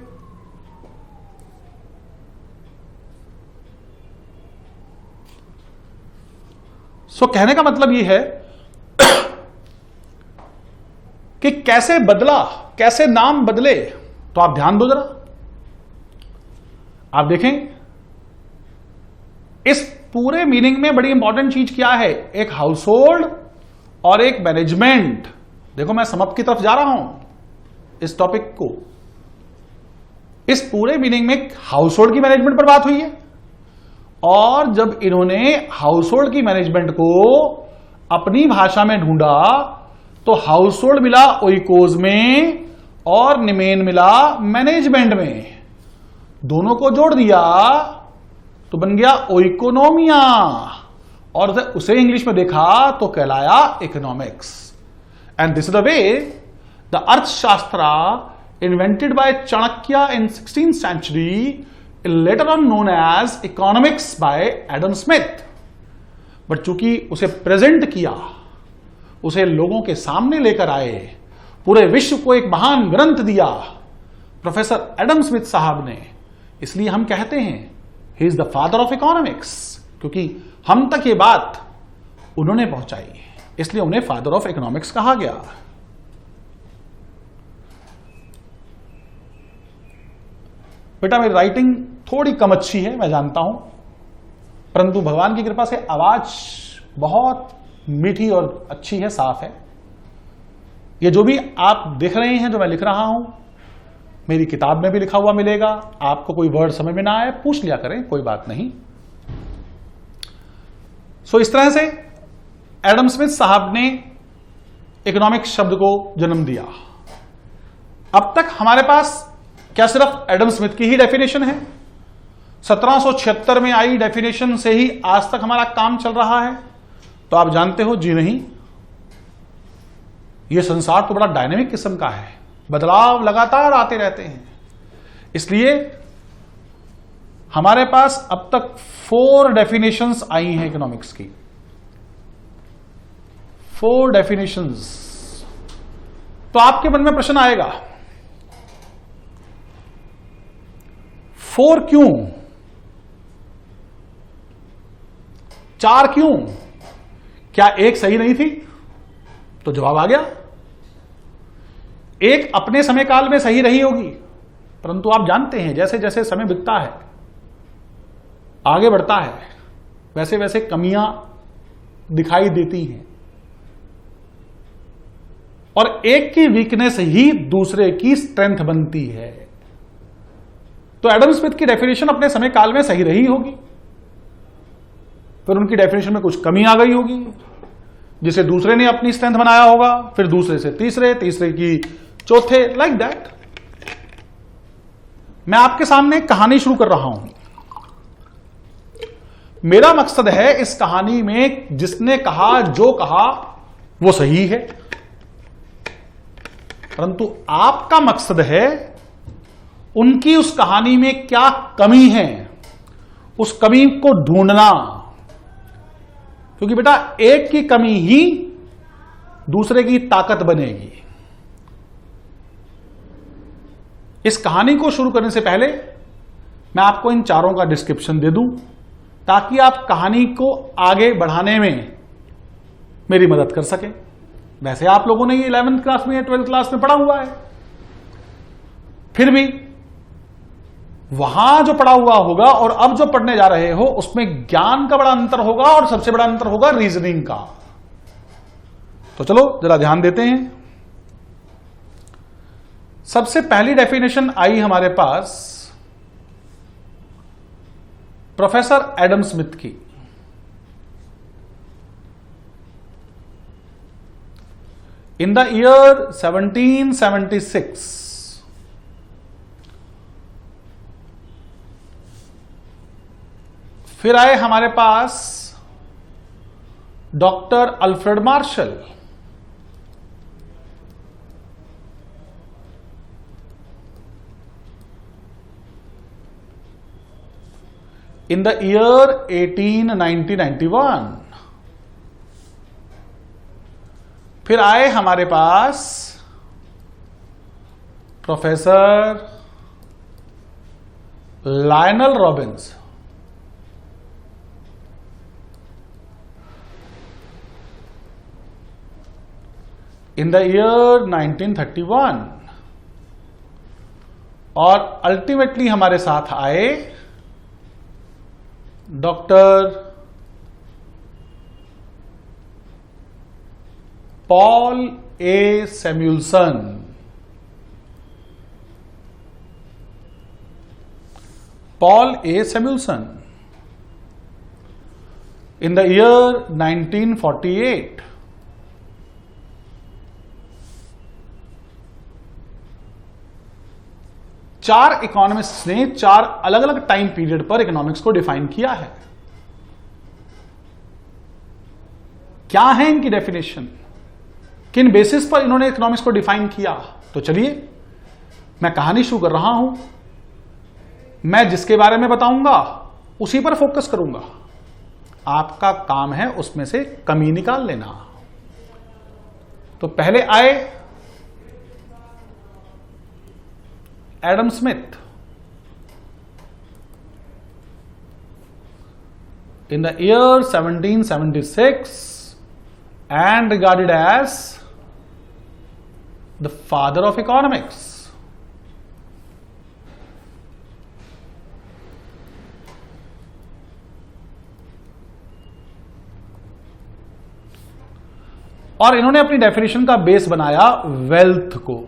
सो कहने का मतलब ये है कि कैसे बदला, कैसे नाम बदले, तो आप ध्यान दो जरा। आप देखें इस पूरे मीनिंग में बड़ी इंपॉर्टेंट चीज क्या है, एक हाउसहोल्ड और एक मैनेजमेंट। देखो मैं समाप्त की तरफ जा रहा हूं इस टॉपिक को। इस पूरे मीनिंग में हाउसहोल्ड की मैनेजमेंट पर बात हुई है, और जब इन्होंने हाउसहोल्ड की मैनेजमेंट को अपनी भाषा में ढूंढा तो हाउसहोल्ड मिला ओइकोज में और निमेन मिला मैनेजमेंट में। दोनों को जोड़ दिया तो बन गया ओइकोनोमिया, और उसे इंग्लिश में देखा तो कहलाया economics. And this is the way the अर्थशास्त्र invented by Chanakya in 16th century, later on known as economics by Adam Smith. But चूंकि उसे प्रेजेंट किया, उसे लोगों के सामने लेकर आए, पूरे विश्व को एक महान ग्रंथ दिया प्रोफेसर एडम स्मिथ साहब ने, इसलिए हम कहते हैं he is the father of economics, क्योंकि हम तक ये बात उन्होंने पहुंचाई, इसलिए उन्हें फादर ऑफ इकोनॉमिक्स कहा गया। बेटा मेरी राइटिंग थोड़ी कम अच्छी है मैं जानता हूं, परंतु भगवान की कृपा से आवाज बहुत मीठी और अच्छी है, साफ है। ये जो भी आप देख रहे हैं, जो मैं लिख रहा हूं, मेरी किताब में भी लिखा हुआ मिलेगा। आपको कोई वर्ड समझ में ना आए पूछ लिया करें, कोई बात नहीं। सो इस तरह से एडम स्मिथ साहब ने इकोनॉमिक्स शब्द को जन्म दिया। अब तक हमारे पास क्या सिर्फ एडम स्मिथ की ही डेफिनेशन है? 1776 में आई डेफिनेशन से ही आज तक हमारा काम चल रहा है? तो आप जानते हो जी नहीं, यह संसार तो बड़ा डायनेमिक किस्म का है, बदलाव लगातार आते रहते हैं। इसलिए हमारे पास अब तक 4 डेफिनेशंस आई हैं इकोनॉमिक्स की, 4 डेफिनेशंस। तो आपके मन में प्रश्न आएगा 4 क्यों, 4 क्यों? क्या एक सही नहीं थी? तो जवाब आ गया, एक अपने समय काल में सही रही होगी, परंतु आप जानते हैं जैसे जैसे समय बीतता है, आगे बढ़ता है, वैसे वैसे कमियां दिखाई देती हैं, और एक की वीकनेस ही दूसरे की स्ट्रेंथ बनती है। तो एडम स्मिथ की डेफिनेशन अपने समय काल में सही रही होगी, फिर उनकी डेफिनेशन में कुछ कमी आ गई होगी, जिसे दूसरे ने अपनी स्ट्रेंथ बनाया होगा, फिर दूसरे से तीसरे, तीसरे की चौथे, लाइक दैट। मैं आपके सामने कहानी शुरू कर रहा हूं। मेरा मकसद है इस कहानी में जिसने कहा, जो कहा वो सही है, परंतु आपका मकसद है उनकी उस कहानी में क्या कमी है, उस कमी को ढूंढना। क्योंकि बेटा एक की कमी ही दूसरे की ताकत बनेगी। इस कहानी को शुरू करने से पहले मैं आपको इन चारों का डिस्क्रिप्शन दे दूं, ताकि आप कहानी को आगे बढ़ाने में मेरी मदद कर सकें। वैसे आप लोगों ने ये 11th क्लास में या 12th क्लास में पढ़ा हुआ है, फिर भी वहां जो पढ़ा हुआ होगा और अब जो पढ़ने जा रहे हो उसमें ज्ञान का बड़ा अंतर होगा, और सबसे बड़ा अंतर होगा रीजनिंग का। तो चलो जरा ध्यान देते हैं। सबसे पहली डेफिनेशन आई हमारे पास प्रोफेसर एडम स्मिथ की। इन द ईयर 1776 फिर आए हमारे पास doctor Alfred Marshall. In the year 1891। फिर आए हमारे पास professor Lionel Robbins. In the year 1931। और अल्टीमेटली हमारे साथ आए doctor Paul A Samuelson. Paul A Samuelson in the year 1948। चार इकोनॉमिस्ट्स ने चार अलग अलग टाइम पीरियड पर इकोनॉमिक्स को डिफाइन किया है। क्या है इनकी डेफिनेशन, किन बेसिस पर इन्होंने इकोनॉमिक्स को डिफाइन किया? तो चलिए मैं कहानी शुरू कर रहा हूं। मैं जिसके बारे में बताऊंगा उसी पर फोकस करूंगा। आपका काम है उसमें से कमी निकाल लेना। तो पहले आए Adam Smith. In the year 1776 and regarded as the father of economics. और इन्होंने अपनी डेफिनेशन का बेस बनाया वेल्थ को।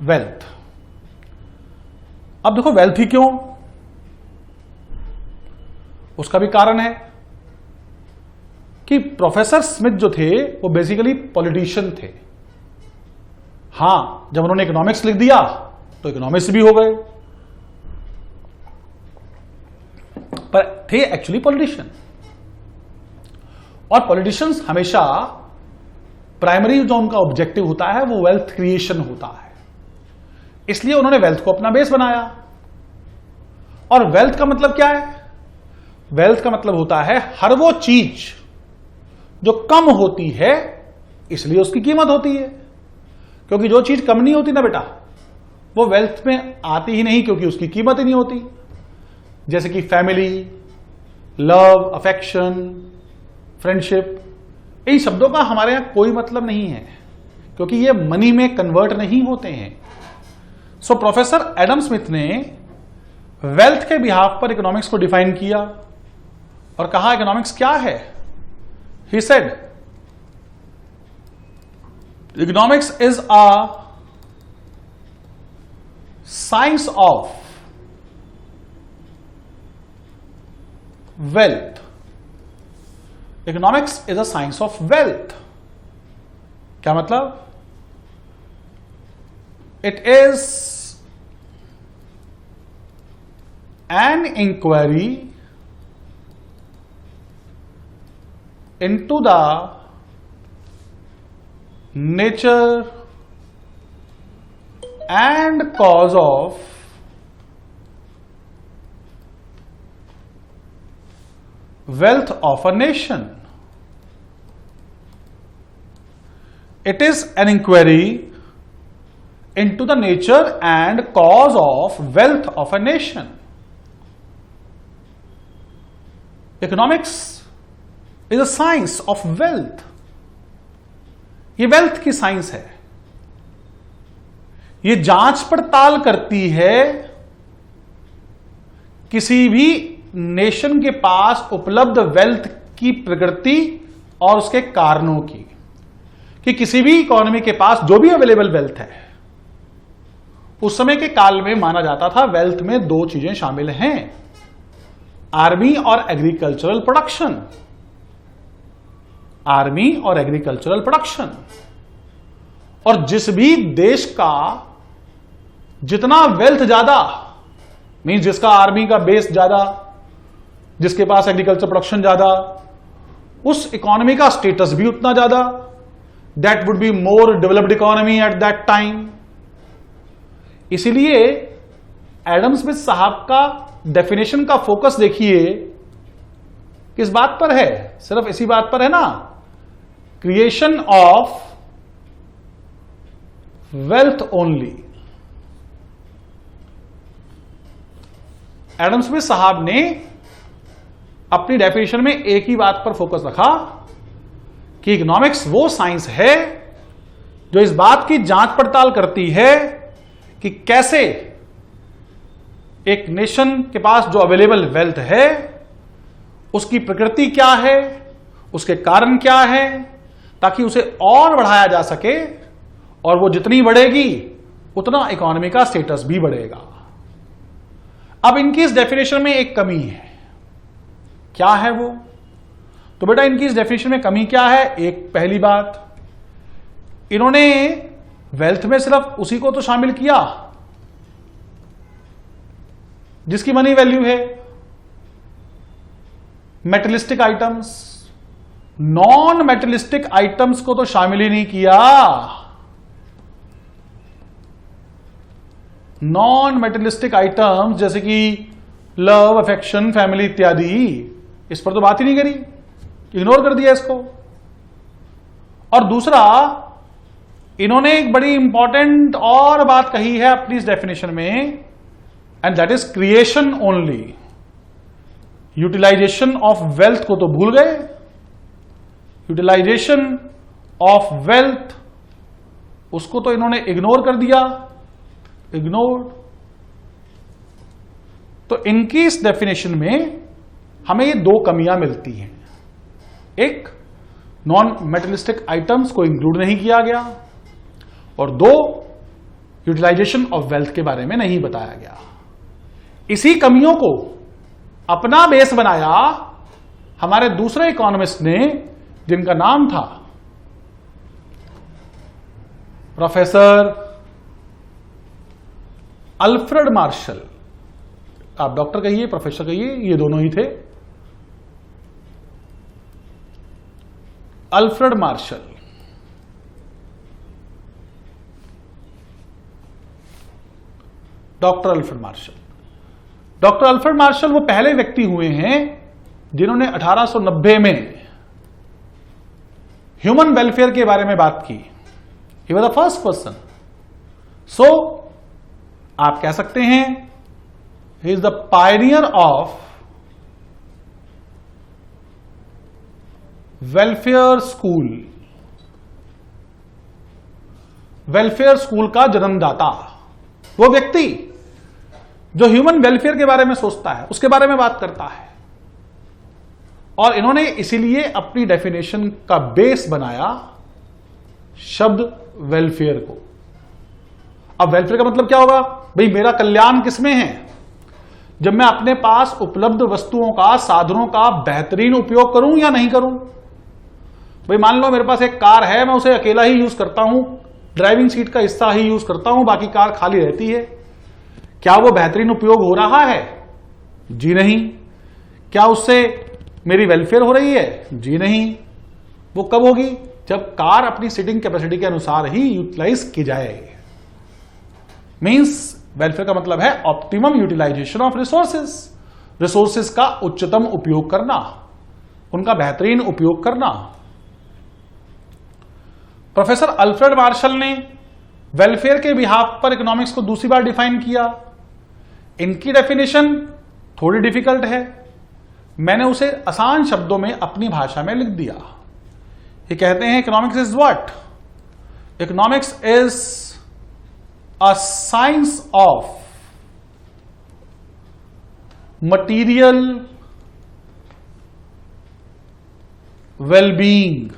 वेल्थ, अब देखो वेल्थ ही क्यों, उसका भी कारण है कि प्रोफेसर स्मिथ जो थे वो बेसिकली पॉलिटिशियन थे। हां, जब उन्होंने इकोनॉमिक्स लिख दिया तो इकोनॉमिक्स भी हो गए, पर थे एक्चुअली पॉलिटिशियन। और पॉलिटिशियंस हमेशा प्राइमरी जो उनका ऑब्जेक्टिव होता है वो वेल्थ क्रिएशन होता है, इसलिए उन्होंने वेल्थ को अपना बेस बनाया। और वेल्थ का मतलब क्या है? वेल्थ का मतलब होता है हर वो चीज जो कम होती है, इसलिए उसकी कीमत होती है। क्योंकि जो चीज कम नहीं होती ना बेटा, वो वेल्थ में आती ही नहीं, क्योंकि उसकी कीमत ही नहीं होती। जैसे कि फैमिली, लव, अफेक्शन, फ्रेंडशिप, इन शब्दों का हमारे यहां कोई मतलब नहीं है, क्योंकि ये मनी में कन्वर्ट नहीं होते हैं। सो प्रोफेसर एडम स्मिथ ने वेल्थ के बिहाफ पर इकोनॉमिक्स को डिफाइन किया और कहा इकोनॉमिक्स क्या है। He said economics is a science of wealth. Economics is a science of wealth. क्या मतलब? It is an inquiry into the nature and cause of wealth of a nation. It is an inquiry into the nature and cause of wealth of a nation. Economics is a science of wealth. ये wealth की science है। ये जांच पड़ताल करती है किसी भी नेशन के पास उपलब्ध वेल्थ की प्रकृति और उसके कारणों की, कि किसी भी इकोनॉमी के पास जो भी अवेलेबल वेल्थ है, उस समय के काल में माना जाता था वेल्थ में दो चीजें शामिल हैं, आर्मी और एग्रीकल्चरल प्रोडक्शन। आर्मी और एग्रीकल्चरल प्रोडक्शन। और जिस भी देश का जितना वेल्थ ज्यादा, मीन्स जिसका आर्मी का बेस ज्यादा, जिसके पास एग्रीकल्चर प्रोडक्शन ज्यादा, उस इकोनॉमी का स्टेटस भी उतना ज्यादा, that would be more developed economy at that time. इसीलिए एडम स्मिथ साहब का डेफिनेशन का फोकस देखिए किस बात पर है, सिर्फ इसी बात पर है ना, creation of wealth only. Adam Smith साहब ने अपनी डेफिनेशन में एक ही बात पर फोकस रखा कि इकोनॉमिक्स वो साइंस है जो इस बात की जांच पड़ताल करती है कि कैसे एक नेशन के पास जो अवेलेबल वेल्थ है उसकी प्रकृति क्या है, उसके कारण क्या है, ताकि उसे और बढ़ाया जा सके, और वो जितनी बढ़ेगी उतना इकोनॉमी का स्टेटस भी बढ़ेगा। अब इनकी इस डेफिनेशन में एक कमी है, क्या है वो? तो बेटा इनकी इस डेफिनेशन में कमी क्या है? एक पहली बात, इन्होंने वेल्थ में सिर्फ उसी को तो शामिल किया जिसकी मनी वैल्यू है, मेटलिस्टिक आइटम्स, नॉन मेटलिस्टिक आइटम्स को तो शामिल ही नहीं किया। नॉन मेटलिस्टिक आइटम्स जैसे कि लव, अफेक्शन, फैमिली इत्यादि, इस पर तो बात ही नहीं करी, इग्नोर कर दिया इसको। और दूसरा, इन्होंने एक बड़ी इंपॉर्टेंट और बात कही है अपनी इस डेफिनेशन में, and that is creation only. Utilisation of wealth को तो भूल गए, यूटिलाइजेशन ऑफ वेल्थ उसको तो इन्होंने इग्नोर कर दिया, इग्नोर। तो इनकी इस डेफिनेशन में हमें ये दो कमियां मिलती हैं, एक नॉन मेटलिस्टिक आइटम्स को इंक्लूड नहीं किया गया, और दो यूटिलाइजेशन ऑफ वेल्थ के बारे में नहीं बताया गया। इसी कमियों को अपना बेस बनाया हमारे दूसरे इकोनॉमिस्ट ने, जिनका नाम था प्रोफेसर अल्फ्रेड मार्शल। आप डॉक्टर कहिए, प्रोफेसर कहिए, ये दोनों ही थे, Alfred Marshall. Doctor Alfred martial. Doctor Alfred martial वो पहले व्यक्ति हुए हैं जिन्होंने 1890 में ह्यूमन वेलफेयर के बारे में बात की। He was the first person. So आप कह सकते हैं he is the pioneer of welfare school. Welfare school का जन्मदाता, वो व्यक्ति जो ह्यूमन वेलफेयर के बारे में सोचता है, उसके बारे में बात करता है। और इन्होंने इसीलिए अपनी डेफिनेशन का बेस बनाया शब्द वेलफेयर को। अब वेलफेयर का मतलब क्या होगा? भाई मेरा कल्याण किसमें है? जब मैं अपने पास उपलब्ध वस्तुओं का, साधनों का बेहतरीन उपयोग करूं या नहीं करूं। भाई मान लो मेरे पास एक कार है, मैं उसे अकेला ही यूज करता हूं, ड्राइविंग सीट का हिस्सा ही यूज करता हूं, बाकी कार खाली रहती है। क्या वो बेहतरीन उपयोग हो रहा है? जी नहीं। क्या उससे मेरी वेलफेयर हो रही है? जी नहीं। वो कब होगी? जब कार अपनी सीटिंग कैपेसिटी के अनुसार ही यूटिलाइज की जाए। मींस वेलफेयर का मतलब है optimum utilisation of resources, resources का उच्चतम उपयोग करना, उनका बेहतरीन उपयोग करना। प्रोफेसर अल्फ्रेड मार्शल ने वेलफेयर के बिहाफ पर इकोनॉमिक्स को दूसरी बार डिफाइन किया। इनकी डेफिनेशन थोड़ी डिफिकल्ट है, मैंने उसे आसान शब्दों में अपनी भाषा में लिख दिया। ये कहते हैं economics is what? Economics is a science of material wellbeing.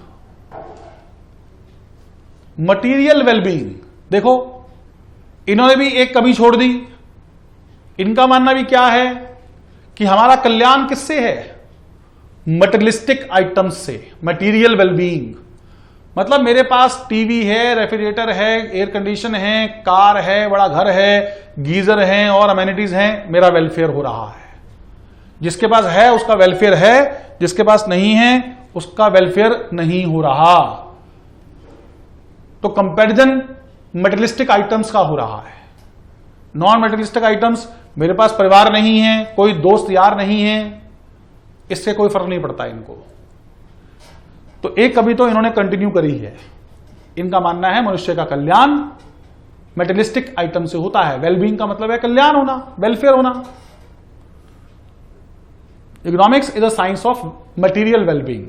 Material wellbeing. देखो इन्होंने भी एक कमी छोड़ दी। इनका मानना भी क्या है कि हमारा कल्याण किससे है? मटेरियलिस्टिक आइटम्स से, मटीरियल वेलबींग। मतलब मेरे पास टीवी है, रेफ्रिजरेटर है, एयर कंडीशन है, कार है, बड़ा घर है, गीजर है और अमेनिटीज हैं, मेरा वेलफेयर हो रहा है। जिसके पास है उसका वेलफेयर है, जिसके पास नहीं है उसका वेलफेयर नहीं हो रहा। तो कंपैरिजन मटेरियलिस्टिक आइटम्स का हो रहा है। नॉन मटेरियलिस्टिक आइटम्स, मेरे पास परिवार नहीं है, कोई दोस्त यार नहीं है, इससे कोई फर्क नहीं पड़ता इनको। तो एक कभी तो इन्होंने कंटिन्यू करी है। इनका मानना है मनुष्य का कल्याण मटेरियलिस्टिक आइटम से होता है। वेलबींग का मतलब है कल्याण होना, वेलफेयर होना। Economics is a science of material wellbeing.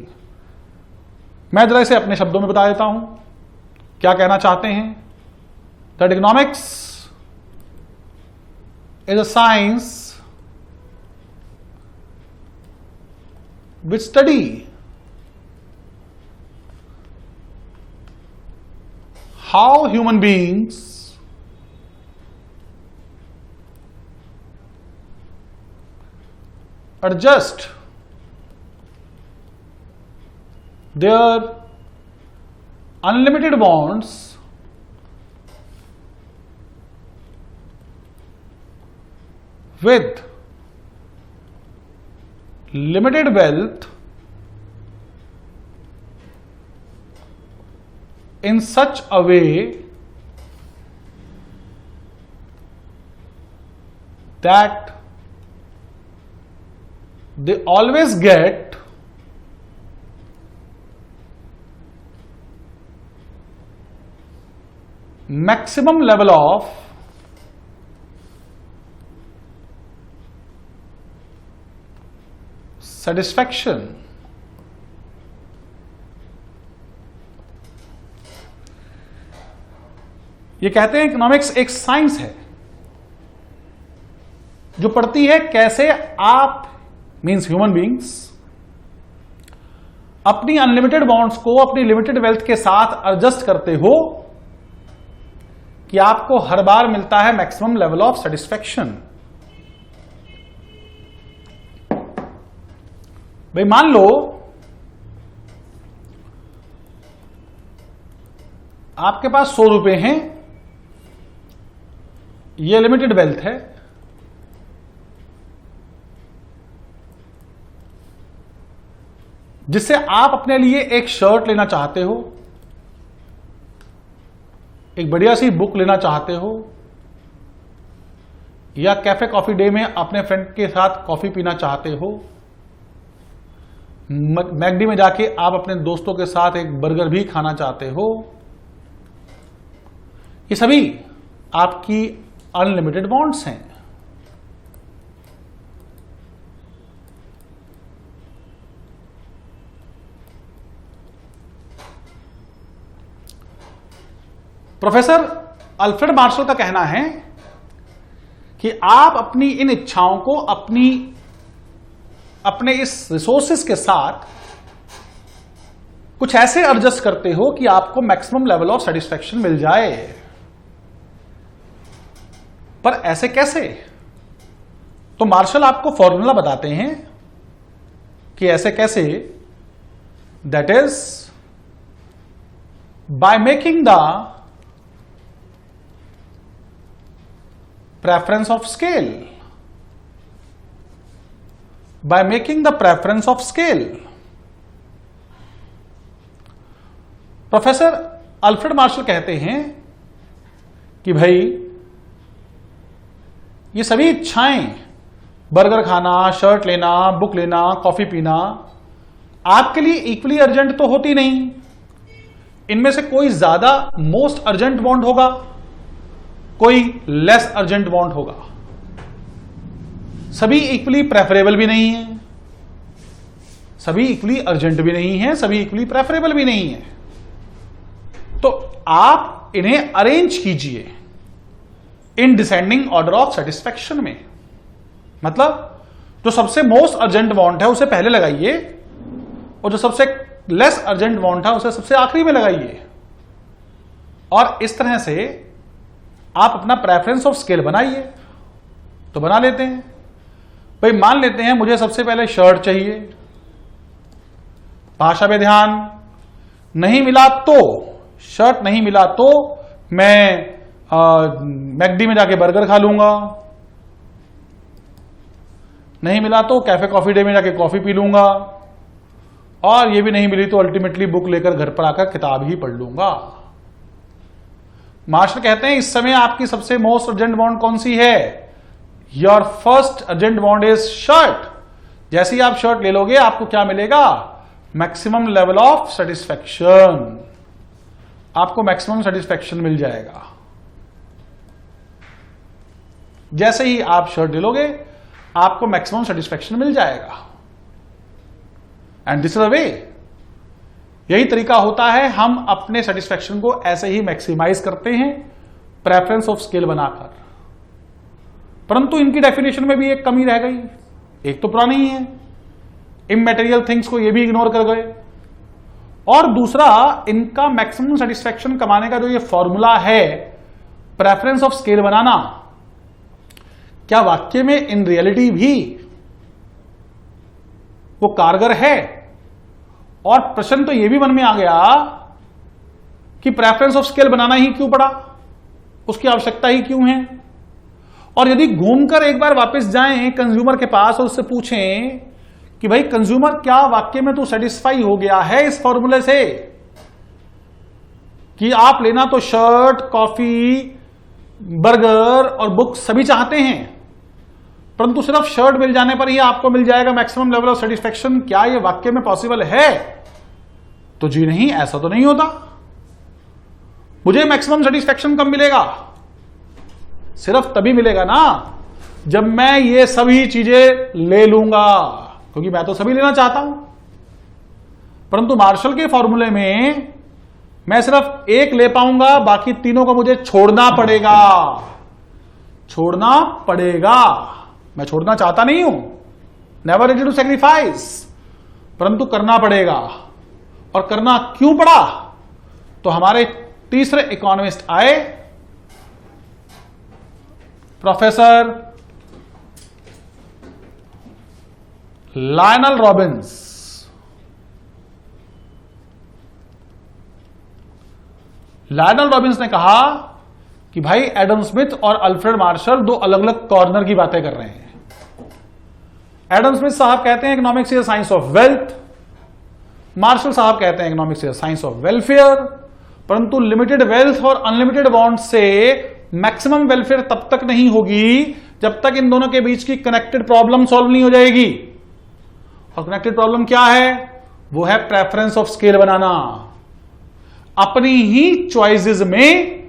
मैं जरा इसे अपने शब्दों में बता देता हूं क्या कहना चाहते हैं। That economics is a science which study how human beings adjust their unlimited wants with limited wealth in such a way that they always get maximum level of satisfaction। ये कहते हैं इकोनॉमिक्स एक साइंस है जो पढ़ती है कैसे आप मींस ह्यूमन बीइंग्स अपनी अनलिमिटेड बॉन्ड्स को अपनी लिमिटेड वेल्थ के साथ एडजस्ट करते हो कि आपको हर बार मिलता है मैक्सिमम लेवल ऑफ सेटिस्फैक्शन। भाई मान लो आपके पास 100 रुपए हैं, ये लिमिटेड वेल्थ है, जिससे आप अपने लिए एक शर्ट लेना चाहते हो, एक बढ़िया सी बुक लेना चाहते हो, या कैफे कॉफी डे में अपने फ्रेंड के साथ कॉफी पीना चाहते हो, मैकडी में जाके आप अपने दोस्तों के साथ एक बर्गर भी खाना चाहते हो। ये सभी आपकी अनलिमिटेड बॉन्ड्स हैं। प्रोफेसर अल्फ्रेड मार्शल का कहना है कि आप अपनी इन इच्छाओं को अपने इस रिसोर्सेस के साथ कुछ ऐसे एडजस्ट करते हो कि आपको मैक्सिमम लेवल ऑफ सेटिस्फैक्शन मिल जाए। पर ऐसे कैसे? तो मार्शल आपको फॉर्मूला बताते हैं कि ऐसे कैसे। That is by making the preference of scale, by making the preference of scale। Professor Alfred martial कहते हैं कि भाई ये सभी इच्छाएं, बर्गर खाना, शर्ट लेना, बुक लेना, कॉफी पीना, आपके लिए इक्वली अर्जेंट तो होती नहीं। इनमें से कोई ज्यादा मोस्ट अर्जेंट बॉन्ड होगा, कोई लेस अर्जेंट बॉन्ड होगा। सभी इक्वली प्रेफरेबल भी नहीं है, सभी इक्वली अर्जेंट भी नहीं है, सभी इक्वली प्रेफरेबल भी नहीं है। तो आप इन्हें अरेंज कीजिए in descending order of satisfaction में। मतलब जो सबसे मोस्ट अर्जेंट बॉन्ड है उसे पहले लगाइए, और जो सबसे लेस अर्जेंट बॉन्ड है उसे सबसे आखिरी में लगाइए। और इस तरह से आप अपना प्रेफरेंस ऑफ स्केल बनाइए। तो बना लेते हैं। भाई मान लेते हैं मुझे सबसे पहले शर्ट चाहिए, भाषा पे ध्यान, नहीं मिला तो, शर्ट नहीं मिला तो मैं मैकडी में जाके बर्गर खा लूंगा, नहीं मिला तो कैफे कॉफी डे में जाके कॉफी पी लूंगा, और ये भी नहीं मिली तो अल्टीमेटली बुक लेकर घर पर आकर किताब ही पढ़ लूंगा। मार्शल कहते हैं इस समय आपकी सबसे मोस्ट अर्जेंट वांट कौन सी है? Your first urgent want is shirt. जैसे ही आप शर्ट ले लोगे आपको क्या मिलेगा? Maximum level of satisfaction. आपको मैक्सिमम सेटिस्फैक्शन मिल जाएगा। जैसे ही आप शर्ट ले लोगे आपको मैक्सिमम सेटिस्फैक्शन मिल जाएगा। एंड दिस इज अ वे, यही तरीका होता है, हम अपने सेटिस्फैक्शन को ऐसे ही मैक्सिमाइज करते हैं प्रेफरेंस ऑफ स्केल बनाकर। परंतु इनकी डेफिनेशन में भी एक कमी रह गई। एक तो पुरानी ही है, इमैटेरियल थिंग्स को ये भी इग्नोर कर गए, और दूसरा इनका मैक्सिमम सेटिस्फैक्शन कमाने का जो ये फॉर्मूला है प्रेफरेंस ऑफ स्केल बनाना, क्या वाक्य में इन रियलिटी भी वो कारगर है? और प्रश्न तो यह भी मन में आ गया कि प्रेफरेंस ऑफ स्केल बनाना ही क्यों पड़ा, उसकी आवश्यकता ही क्यों है? और यदि घूमकर एक बार वापस जाएं कंज्यूमर के पास और उससे पूछें कि भाई कंज्यूमर क्या वाक्य में तू सेटिस्फाई हो गया है इस फॉर्मूले से कि आप लेना तो शर्ट, कॉफी, बर्गर और बुक सभी चाहते हैं, परंतु सिर्फ शर्ट मिल जाने पर ही आपको मिल जाएगा मैक्सिमम लेवल ऑफ सेटिस्फैक्शन, क्या यह वाक्य में पॉसिबल है? तो जी नहीं, ऐसा तो नहीं होता। मुझे मैक्सिमम सेटिस्फैक्शन कब मिलेगा? सिर्फ तभी मिलेगा ना जब मैं ये सभी चीजें ले लूंगा, क्योंकि मैं तो सभी लेना चाहता हूं। परंतु मार्शल के फॉर्मूले में मैं सिर्फ एक ले पाऊंगा, बाकी तीनों को मुझे छोड़ना पड़ेगा। छोड़ना पड़ेगा, मैं छोड़ना चाहता नहीं हूं, नेवर रेडी टू सैक्रिफाइस, परंतु करना पड़ेगा। और करना क्यों पड़ा? तो हमारे तीसरे इकोनॉमिस्ट आए, professor Lionel Robins. Lionel Robins ने कहा कि भाई एडम स्मिथ और अल्फ्रेड मार्शल दो अलग अलग कॉर्नर की बातें कर रहे हैं। एडम स्मिथ साहब कहते हैं economics is science of wealth, Marshall साहब कहते हैं economics is science of welfare. परंतु लिमिटेड वेल्थ और अनलिमिटेड वांट से मैक्सिमम वेलफेयर तब तक नहीं होगी जब तक इन दोनों के बीच की कनेक्टेड प्रॉब्लम सॉल्व नहीं हो जाएगी। और कनेक्टेड प्रॉब्लम क्या है? वो है प्रेफरेंस ऑफ स्केल बनाना। अपनी ही चॉइसेस में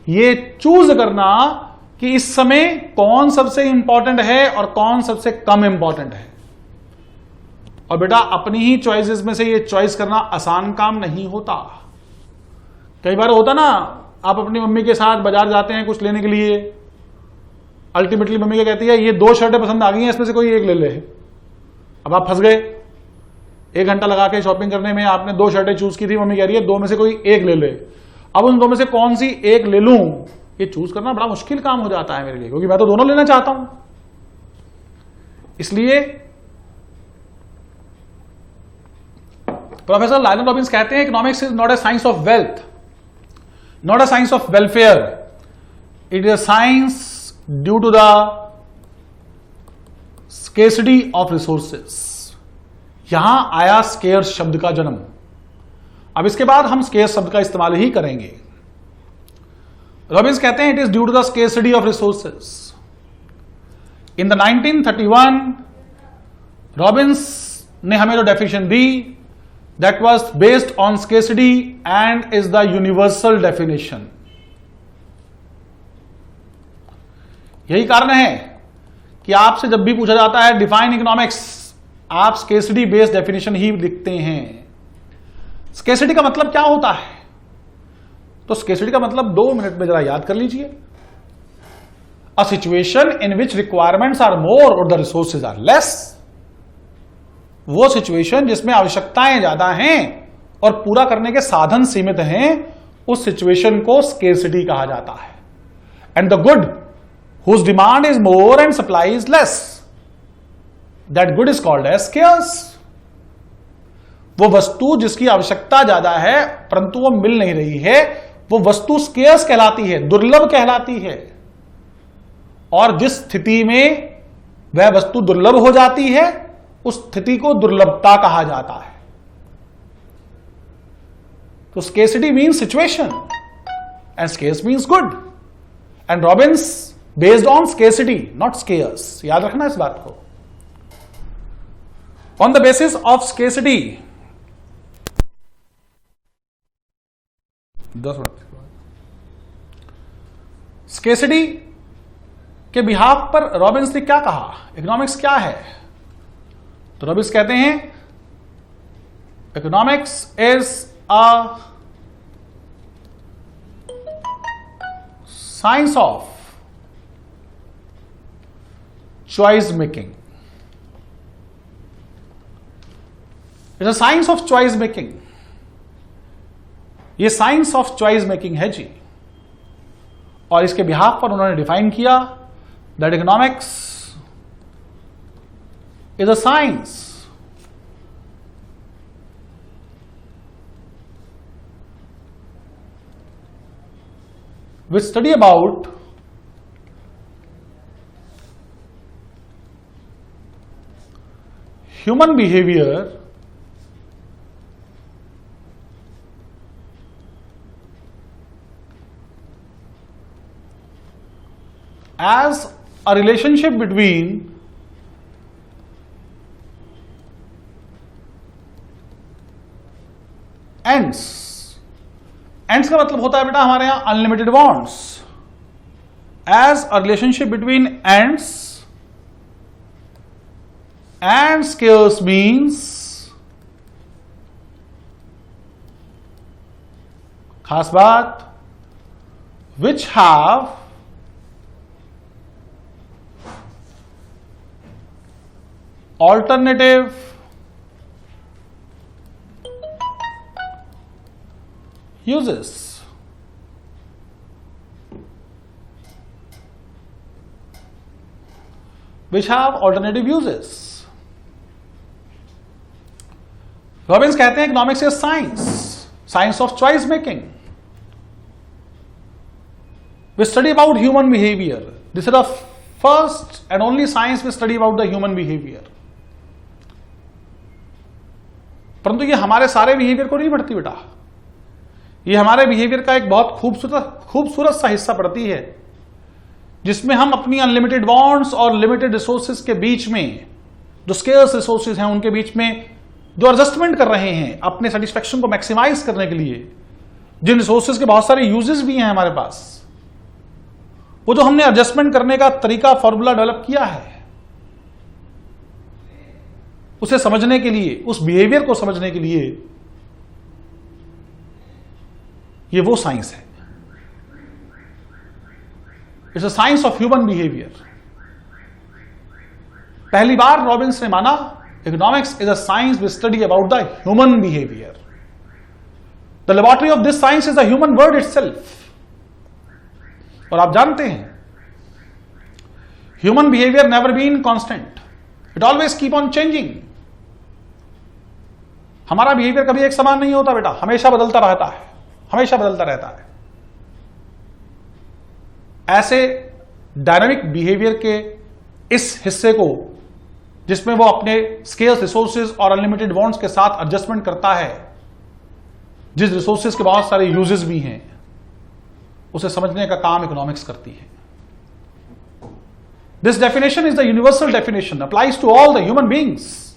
ये चूज करना कि इस समय कौन सबसे इंपॉर्टेंट है और कौन सबसे कम इंपॉर्टेंट है। और बेटा अपनी ही चॉइसेस में से ये चॉइस करना आसान काम नहीं होता। कई बार होता ना, आप अपनी मम्मी के साथ बाजार जाते हैं कुछ लेने के लिए, अल्टीमेटली मम्मी क्या कहती है, ये दो शर्टें पसंद आ गई हैं, इसमें से कोई एक ले ले। अब आप फंस गए, 1 घंटा लगा के शॉपिंग करने में आपने 2 शर्टें चूज की थी, मम्मी कह रही है 2 में से कोई एक ले ले। अब उन 2 में से कौन सी एक ले लूं, ये चूज करना बड़ा मुश्किल काम हो जाता है मेरे लिए, क्योंकि मैं तो दोनों लेना चाहता हूं। इसलिए प्रोफेसर लायनल रॉबिन्स कहते हैं economics is not a science of wealth, not a science of welfare, it is a science due to the scarcity of resources. यहां आया स्केर्स शब्द का जन्म। अब इसके बाद हम स्केर्स शब्द का इस्तेमाल ही करेंगे। रॉबिन्स कहते हैं it is due to the scarcity of resources. In the 1931 Robbins ने हमें जो डेफिनेशन दी that was based on scarcity and is the universal definition। यही कारण है कि आपसे जब भी पूछा जाता है डिफाइन इकोनॉमिक्स, आप स्केर्सिटी बेस्ड डेफिनेशन ही लिखते हैं। स्केर्सिटी का मतलब क्या होता है? तो स्केर्सिटी का मतलब 2 मिनट में जरा याद कर लीजिए। A situation in which requirements are more और द रिसोर्सेज आर लेस। वो सिचुएशन जिसमें आवश्यकताएं ज्यादा हैं और पूरा करने के साधन सीमित हैं, उस सिचुएशन को स्केर्सिटी कहा जाता है। And the good whose demand is more and supply is less, that good is called as scarce. वो वस्तु जिसकी आवश्यकता ज्यादा है परंतु वो मिल नहीं रही है, वो वस्तु स्केर्स कहलाती है, दुर्लभ कहलाती है। और जिस स्थिति में वह वस्तु दुर्लभ हो जाती है उस स्थिति को दुर्लभता कहा जाता है। तो scarcity means situation and scarce means good, and Robbins based on scarcity not scarce. याद रखना इस बात को। On the basis of scarcity, 10 minute, scarcity के बिहाफ पर रॉबिन्स ने क्या कहा? इकोनॉमिक्स क्या है? तो रॉबिन्स कहते हैं economics is a science of choice making. It's a science of choice making. ये साइंस ऑफ चॉइस मेकिंग है जी। और इसके बिहाफ पर उन्होंने डिफाइन किया that economics is a science which study about human behavior as a relationship between ends। Ends का मतलब होता है बेटा हमारे यहां unlimited bonds. As a relationship between ends and scarce means, खास बात, which have alternative uses। which have alternative uses। Robbins कहते हैं economics is science, science of choice making. We study about human behaviour. This is the first and only science we study about the human behaviour. परंतु ये हमारे सारे behaviour को नहीं पढ़ती बेटा, ये हमारे बिहेवियर का एक बहुत खूबसूरत सा हिस्सा पड़ती है, जिसमें हम अपनी अनलिमिटेड बॉन्ड्स और लिमिटेड रिसोर्सेज के बीच में, जो स्केर्स रिसोर्सेज हैं उनके बीच में जो एडजस्टमेंट कर रहे हैं अपने सेटिस्फेक्शन को मैक्सिमाइज करने के लिए। जिन रिसोर्सेज के बहुत सारे यूजेस भी हैं हमारे पास, वो जो हमने एडजस्टमेंट करने का तरीका, फॉर्मूला डेवलप किया है, उसे समझने के लिए, उस बिहेवियर को समझने के लिए, ये वो साइंस है। It's a science of human behaviour. पहली बार रॉबिन्स ने माना economics is a science which study about the human behaviour. The laboratory of this science is the human word itself. और आप जानते हैं human behaviour never been constant, it always keep on changing. हमारा behaviour कभी एक समान नहीं होता बेटा, हमेशा बदलता रहता है, हमेशा बदलता रहता है। ऐसे डायनामिक बिहेवियर के इस हिस्से को, जिसमें वो अपने स्केर्स रिसोर्सेज और अनलिमिटेड बॉन्ड्स के साथ एडजस्टमेंट करता है, जिस रिसोर्सेज के बहुत सारे यूजेस भी हैं, उसे समझने का काम इकोनॉमिक्स करती है। This definition is the universal definition, applies to all the human beings.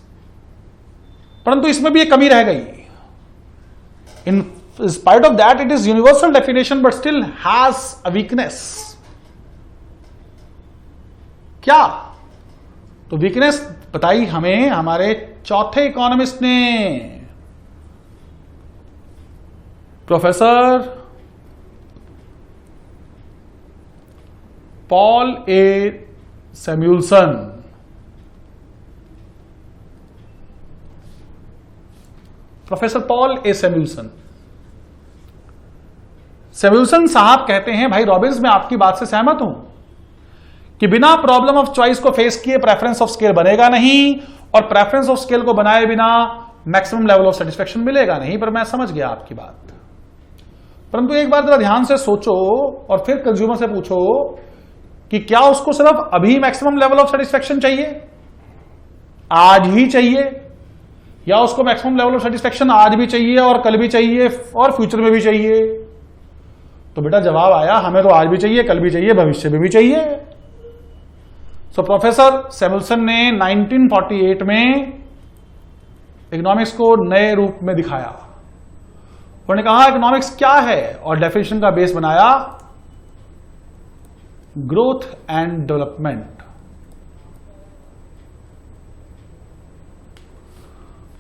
परंतु इसमें भी एक कमी रह गई। इन spite of that, it is universal definition but still has a weakness। क्या? तो वीकनेस बताई हमें हमारे चौथे इकोनॉमिस्ट ने, professor Paul A Samuelson. Professor Paul A Samuelson. Samuelson साहब कहते हैं, भाई रॉबिन्स, मैं आपकी बात से सहमत हूं कि बिना प्रॉब्लम ऑफ चॉइस को फेस किए प्रेफरेंस ऑफ स्केल बनेगा नहीं, और प्रेफरेंस ऑफ स्केल को बनाए बिना मैक्सिमम लेवल ऑफ सेटिस्फेक्शन मिलेगा नहीं, पर मैं समझ गया आपकी बात। परंतु एक बार जरा ध्यान से सोचो और फिर कंज्यूमर से पूछो कि क्या उसको सिर्फ अभी मैक्सिमम लेवल ऑफ सेटिस्फेक्शन चाहिए, आज ही चाहिए, या उसको मैक्सिमम लेवल ऑफ सेटिस्फेक्शन आज भी चाहिए और कल भी चाहिए और फ्यूचर में भी चाहिए? तो बेटा जवाब आया, हमें तो आज भी चाहिए, कल भी चाहिए, भविष्य में भी चाहिए। सो प्रोफेसर सैमुअल्सन ने 1948 में इकोनॉमिक्स को नए रूप में दिखाया। उन्होंने कहा इकोनॉमिक्स क्या है, और डेफिनेशन का बेस बनाया ग्रोथ एंड डेवलपमेंट।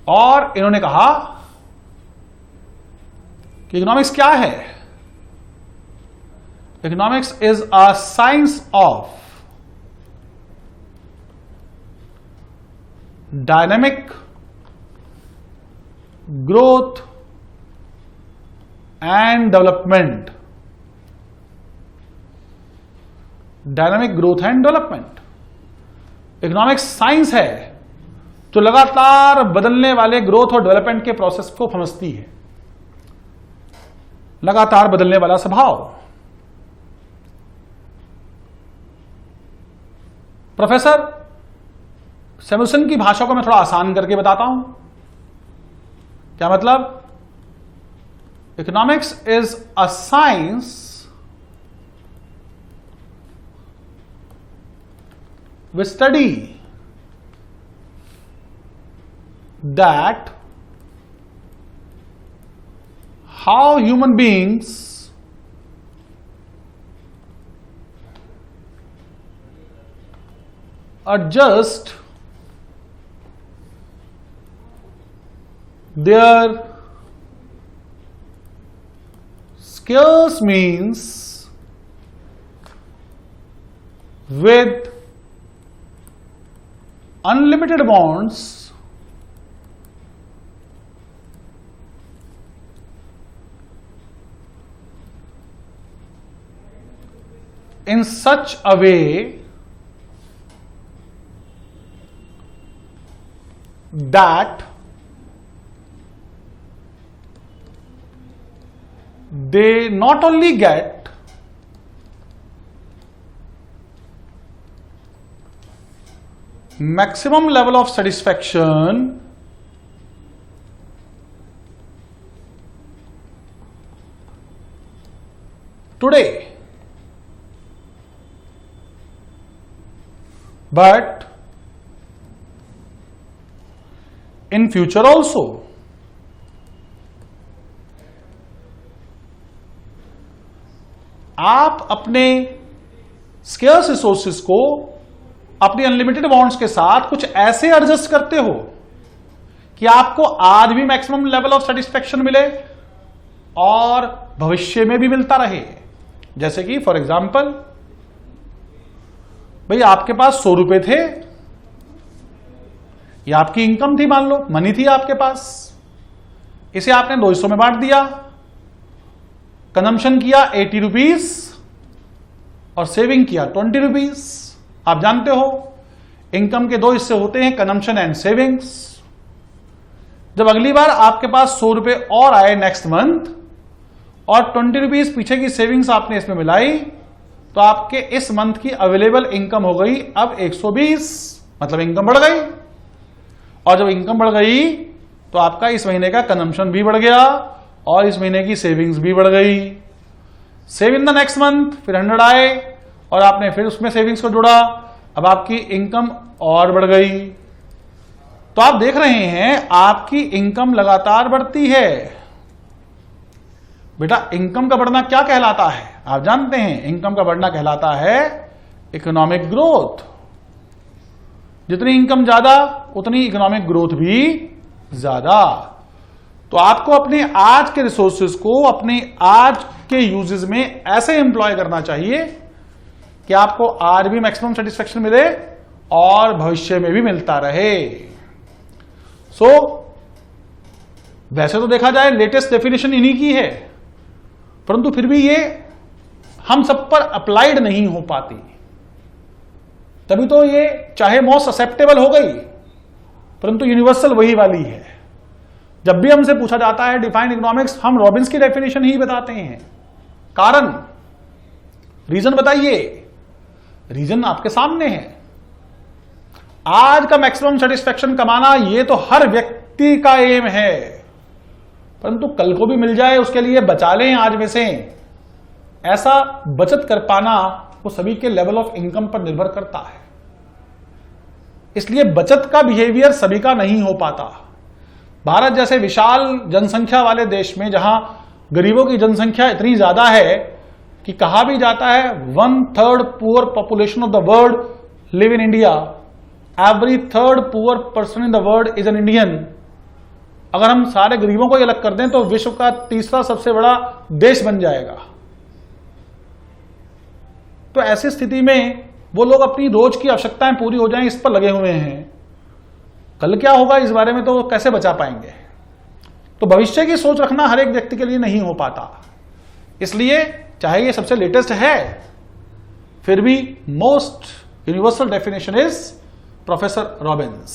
और इन्होंने कहा कि इकोनॉमिक्स क्या है? Economics is a science of dynamic growth and development. Dynamic growth and development economics science है जो लगातार बदलने वाले ग्रोथ और डेवलपमेंट के प्रोसेस को समझती है। लगातार बदलने वाला स्वभाव। प्रोफेसर सैमुअल्सन की भाषा को मैं थोड़ा आसान करके बताता हूं। क्या मतलब? Economics is a science we study that how human beings adjust their scarce means with unlimited wants in such a way that they not only get maximum level of satisfaction today, but in future also. आप अपने scarce resources को अपनी unlimited wants के साथ कुछ ऐसे adjust करते हो कि आपको आज भी मैक्सिमम लेवल ऑफ सेटिस्फेक्शन मिले और भविष्य में भी मिलता रहे। जैसे कि फॉर एग्जाम्पल, भाई आपके पास 100 रुपए थे, या आपकी इनकम थी, मान लो मनी थी आपके पास, इसे आपने 2 हिस्सों में बांट दिया। कंजम्पशन किया 80 रुपीज और सेविंग किया 20 रुपीज। आप जानते हो इनकम के 2 हिस्से होते हैं, कंजम्पशन एंड सेविंग्स। जब अगली बार आपके पास 100 रुपए और आए नेक्स्ट मंथ और 20 रुपीज पीछे की सेविंग्स आपने इसमें मिलाई, तो आपके इस मंथ की अवेलेबल इनकम हो गई अब 120, मतलब इनकम बढ़ गई। और जब इनकम बढ़ गई तो आपका इस महीने का कंजम्पशन भी बढ़ गया और इस महीने की सेविंग्स भी बढ़ गई। Save in the next month, फिर 100 आए और आपने फिर उसमें सेविंग्स को जोड़ा, अब आपकी इनकम और बढ़ गई। तो आप देख रहे हैं आपकी इनकम लगातार बढ़ती है। बेटा इनकम का बढ़ना क्या कहलाता है? आप जानते हैं इनकम का बढ़ना कहलाता है इकोनॉमिक ग्रोथ। जितनी इनकम ज्यादा उतनी इकोनॉमिक ग्रोथ भी ज्यादा। तो आपको अपने आज के रिसोर्सेज को अपने आज के यूजेस में ऐसे एम्प्लॉय करना चाहिए कि आपको आज भी मैक्सिमम सेटिस्फेक्शन मिले और भविष्य में भी मिलता रहे। वैसे तो देखा जाए लेटेस्ट डेफिनेशन इन्हीं की है, परंतु फिर भी ये हम सब पर अप्लाइड नहीं हो पाती। तभी तो ये चाहे मोस्ट ससेप्टेबल हो गई, परंतु यूनिवर्सल वही वाली है। जब भी हमसे पूछा जाता है डिफाइन इकोनॉमिक्स, हम रॉबिन्स की डेफिनेशन ही बताते हैं। कारण, रीजन बताइए। रीजन आपके सामने है। आज का मैक्सिमम सेटिस्फेक्शन कमाना ये तो हर व्यक्ति का एम है, परंतु कल को भी मिल जाए उसके लिए बचा लें आज में से। ऐसा बचत कर पाना वो सभी के लेवल ऑफ इनकम पर निर्भर करता है। इसलिए बचत का बिहेवियर सभी का नहीं हो पाता। भारत जैसे विशाल जनसंख्या वाले देश में, जहां गरीबों की जनसंख्या इतनी ज्यादा है कि कहा भी जाता है 1/3 poor population of the world live in India, every third poor person in the world is an Indian. अगर हम सारे गरीबों को अलग कर दें तो विश्व का तीसरा सबसे बड़ा देश बन जाएगा। तो ऐसी स्थिति में वो लोग अपनी रोज की आवश्यकताएं पूरी हो जाएं इस पर लगे हुए हैं। कल क्या होगा इस बारे में तो वो कैसे बचा पाएंगे। तो भविष्य की सोच रखना हर एक व्यक्ति के लिए नहीं हो पाता। इसलिए चाहे ये सबसे लेटेस्ट है, फिर भी most universal definition is professor Robins,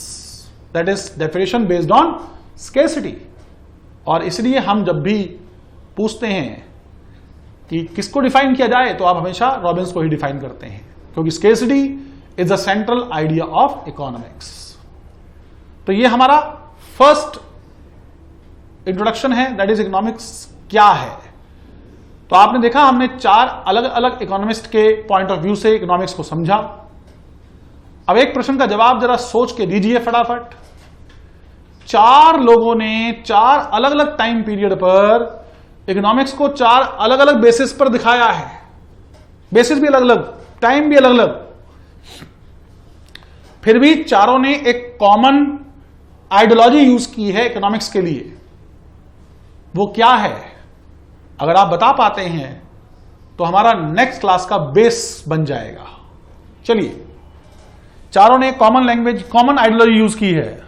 that is definition based on scarcity. और इसलिए हम जब भी पूछते हैं कि किसको डिफाइन किया जाए तो आप हमेशा रॉबिन्स को ही डिफाइन करते हैं, क्योंकि scarcity is the central idea of economics. तो ये हमारा फर्स्ट इंट्रोडक्शन है, दैट इज इकोनॉमिक्स क्या है। तो आपने देखा हमने 4 अलग अलग इकोनॉमिस्ट के पॉइंट ऑफ व्यू से इकोनॉमिक्स को समझा। अब एक प्रश्न का जवाब जरा सोच के दीजिए फटाफट। 4 लोगों ने 4 अलग अलग टाइम पीरियड पर इकोनॉमिक्स को 4 अलग अलग बेसिस पर दिखाया है। बेसिस भी अलग अलग, टाइम भी अलग अलग, फिर भी चारों ने एक कॉमन आइडियोलॉजी यूज की है इकोनॉमिक्स के लिए। वो क्या है? अगर आप बता पाते हैं तो हमारा नेक्स्ट क्लास का बेस बन जाएगा। चलिए, चारों ने common language, common ideology use की है।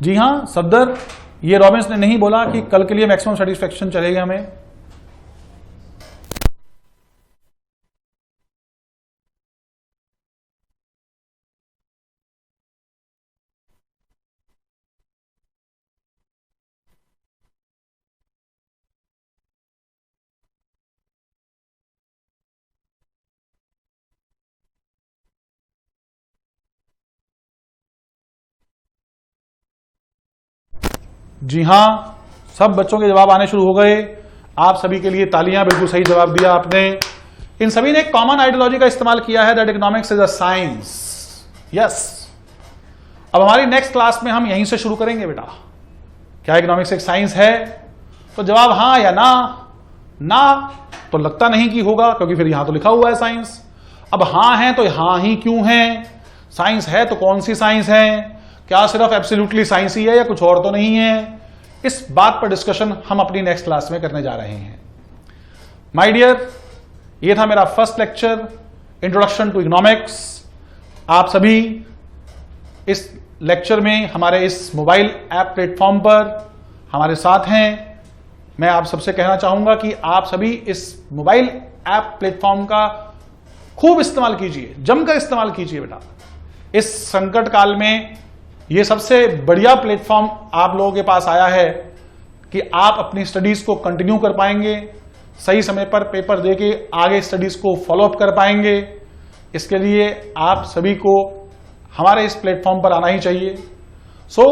जी हां सफदर, ये रॉबिन्स ने नहीं बोला कि कल के लिए मैक्सिमम सेटिस्फेक्शन चलेगा हमें। जी हां, सब बच्चों के जवाब आने शुरू हो गए। आप सभी के लिए तालियां, बिल्कुल सही जवाब दिया आपने। इन सभी ने कॉमन आइडियोलॉजी का इस्तेमाल किया है, that economics is a science. Yes, अब हमारी नेक्स्ट क्लास में हम यहीं से शुरू करेंगे बेटा। क्या इकोनॉमिक्स एक साइंस है? तो जवाब हां या ना। ना तो लगता नहीं कि होगा, क्योंकि फिर यहां तो लिखा हुआ है साइंस। अब हां है तो हां ही क्यों है? साइंस है तो कौन सी साइंस है? क्या सिर्फ एब्सोल्युटली साइंस ही है या कुछ और तो नहीं है? इस बात पर डिस्कशन हम अपनी नेक्स्ट क्लास में करने जा रहे हैं। माय डियर, ये था मेरा first lecture, introduction to economics. आप सभी इस लेक्चर में हमारे इस मोबाइल ऐप प्लेटफॉर्म पर हमारे साथ हैं। मैं आप सबसे कहना चाहूंगा कि आप सभी इस मोबाइल ऐप प्लेटफॉर्म का खूब इस्तेमाल कीजिए, जमकर इस्तेमाल कीजिए बेटा। इस संकट काल में ये सबसे बढ़िया प्लेटफॉर्म आप लोगों के पास आया है कि आप अपनी स्टडीज को कंटिन्यू कर पाएंगे, सही समय पर पेपर देके आगे स्टडीज को फॉलो अप कर पाएंगे। इसके लिए आप सभी को हमारे इस प्लेटफॉर्म पर आना ही चाहिए। सो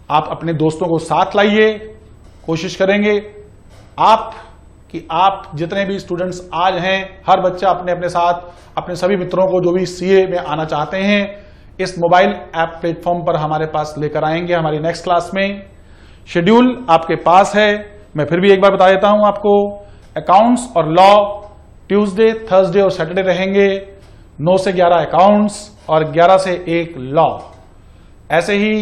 आप अपने दोस्तों को साथ लाइए, कोशिश करेंगे कि आप जितने भी स्टूडेंट्स आज हैं, हर बच्चा अपने अपने साथ अपने सभी मित्रों को जो भी सीए में आना चाहते हैं इस मोबाइल ऐप प्लेटफॉर्म पर हमारे पास लेकर आएंगे हमारी नेक्स्ट क्लास में। शेड्यूल आपके पास है, मैं फिर भी एक बार बता देता हूं आपको। अकाउंट्स और लॉ ट्यूसडे, थर्सडे और सैटरडे रहेंगे। 9 से 11 अकाउंट्स और 11 से 1 लॉ। ऐसे ही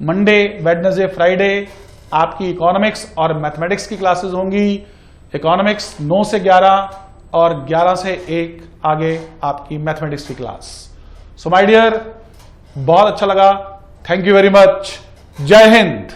मंडे, वेडनेसडे, फ्राइडे आपकी इकोनॉमिक्स और मैथमेटिक्स की क्लासेस होंगी। इकोनॉमिक्स 9 से 11 और 11 से 1 आगे आपकी मैथमेटिक्स की क्लास। सो माय डियर, बहुत अच्छा लगा। Thank you very much. जय हिंद।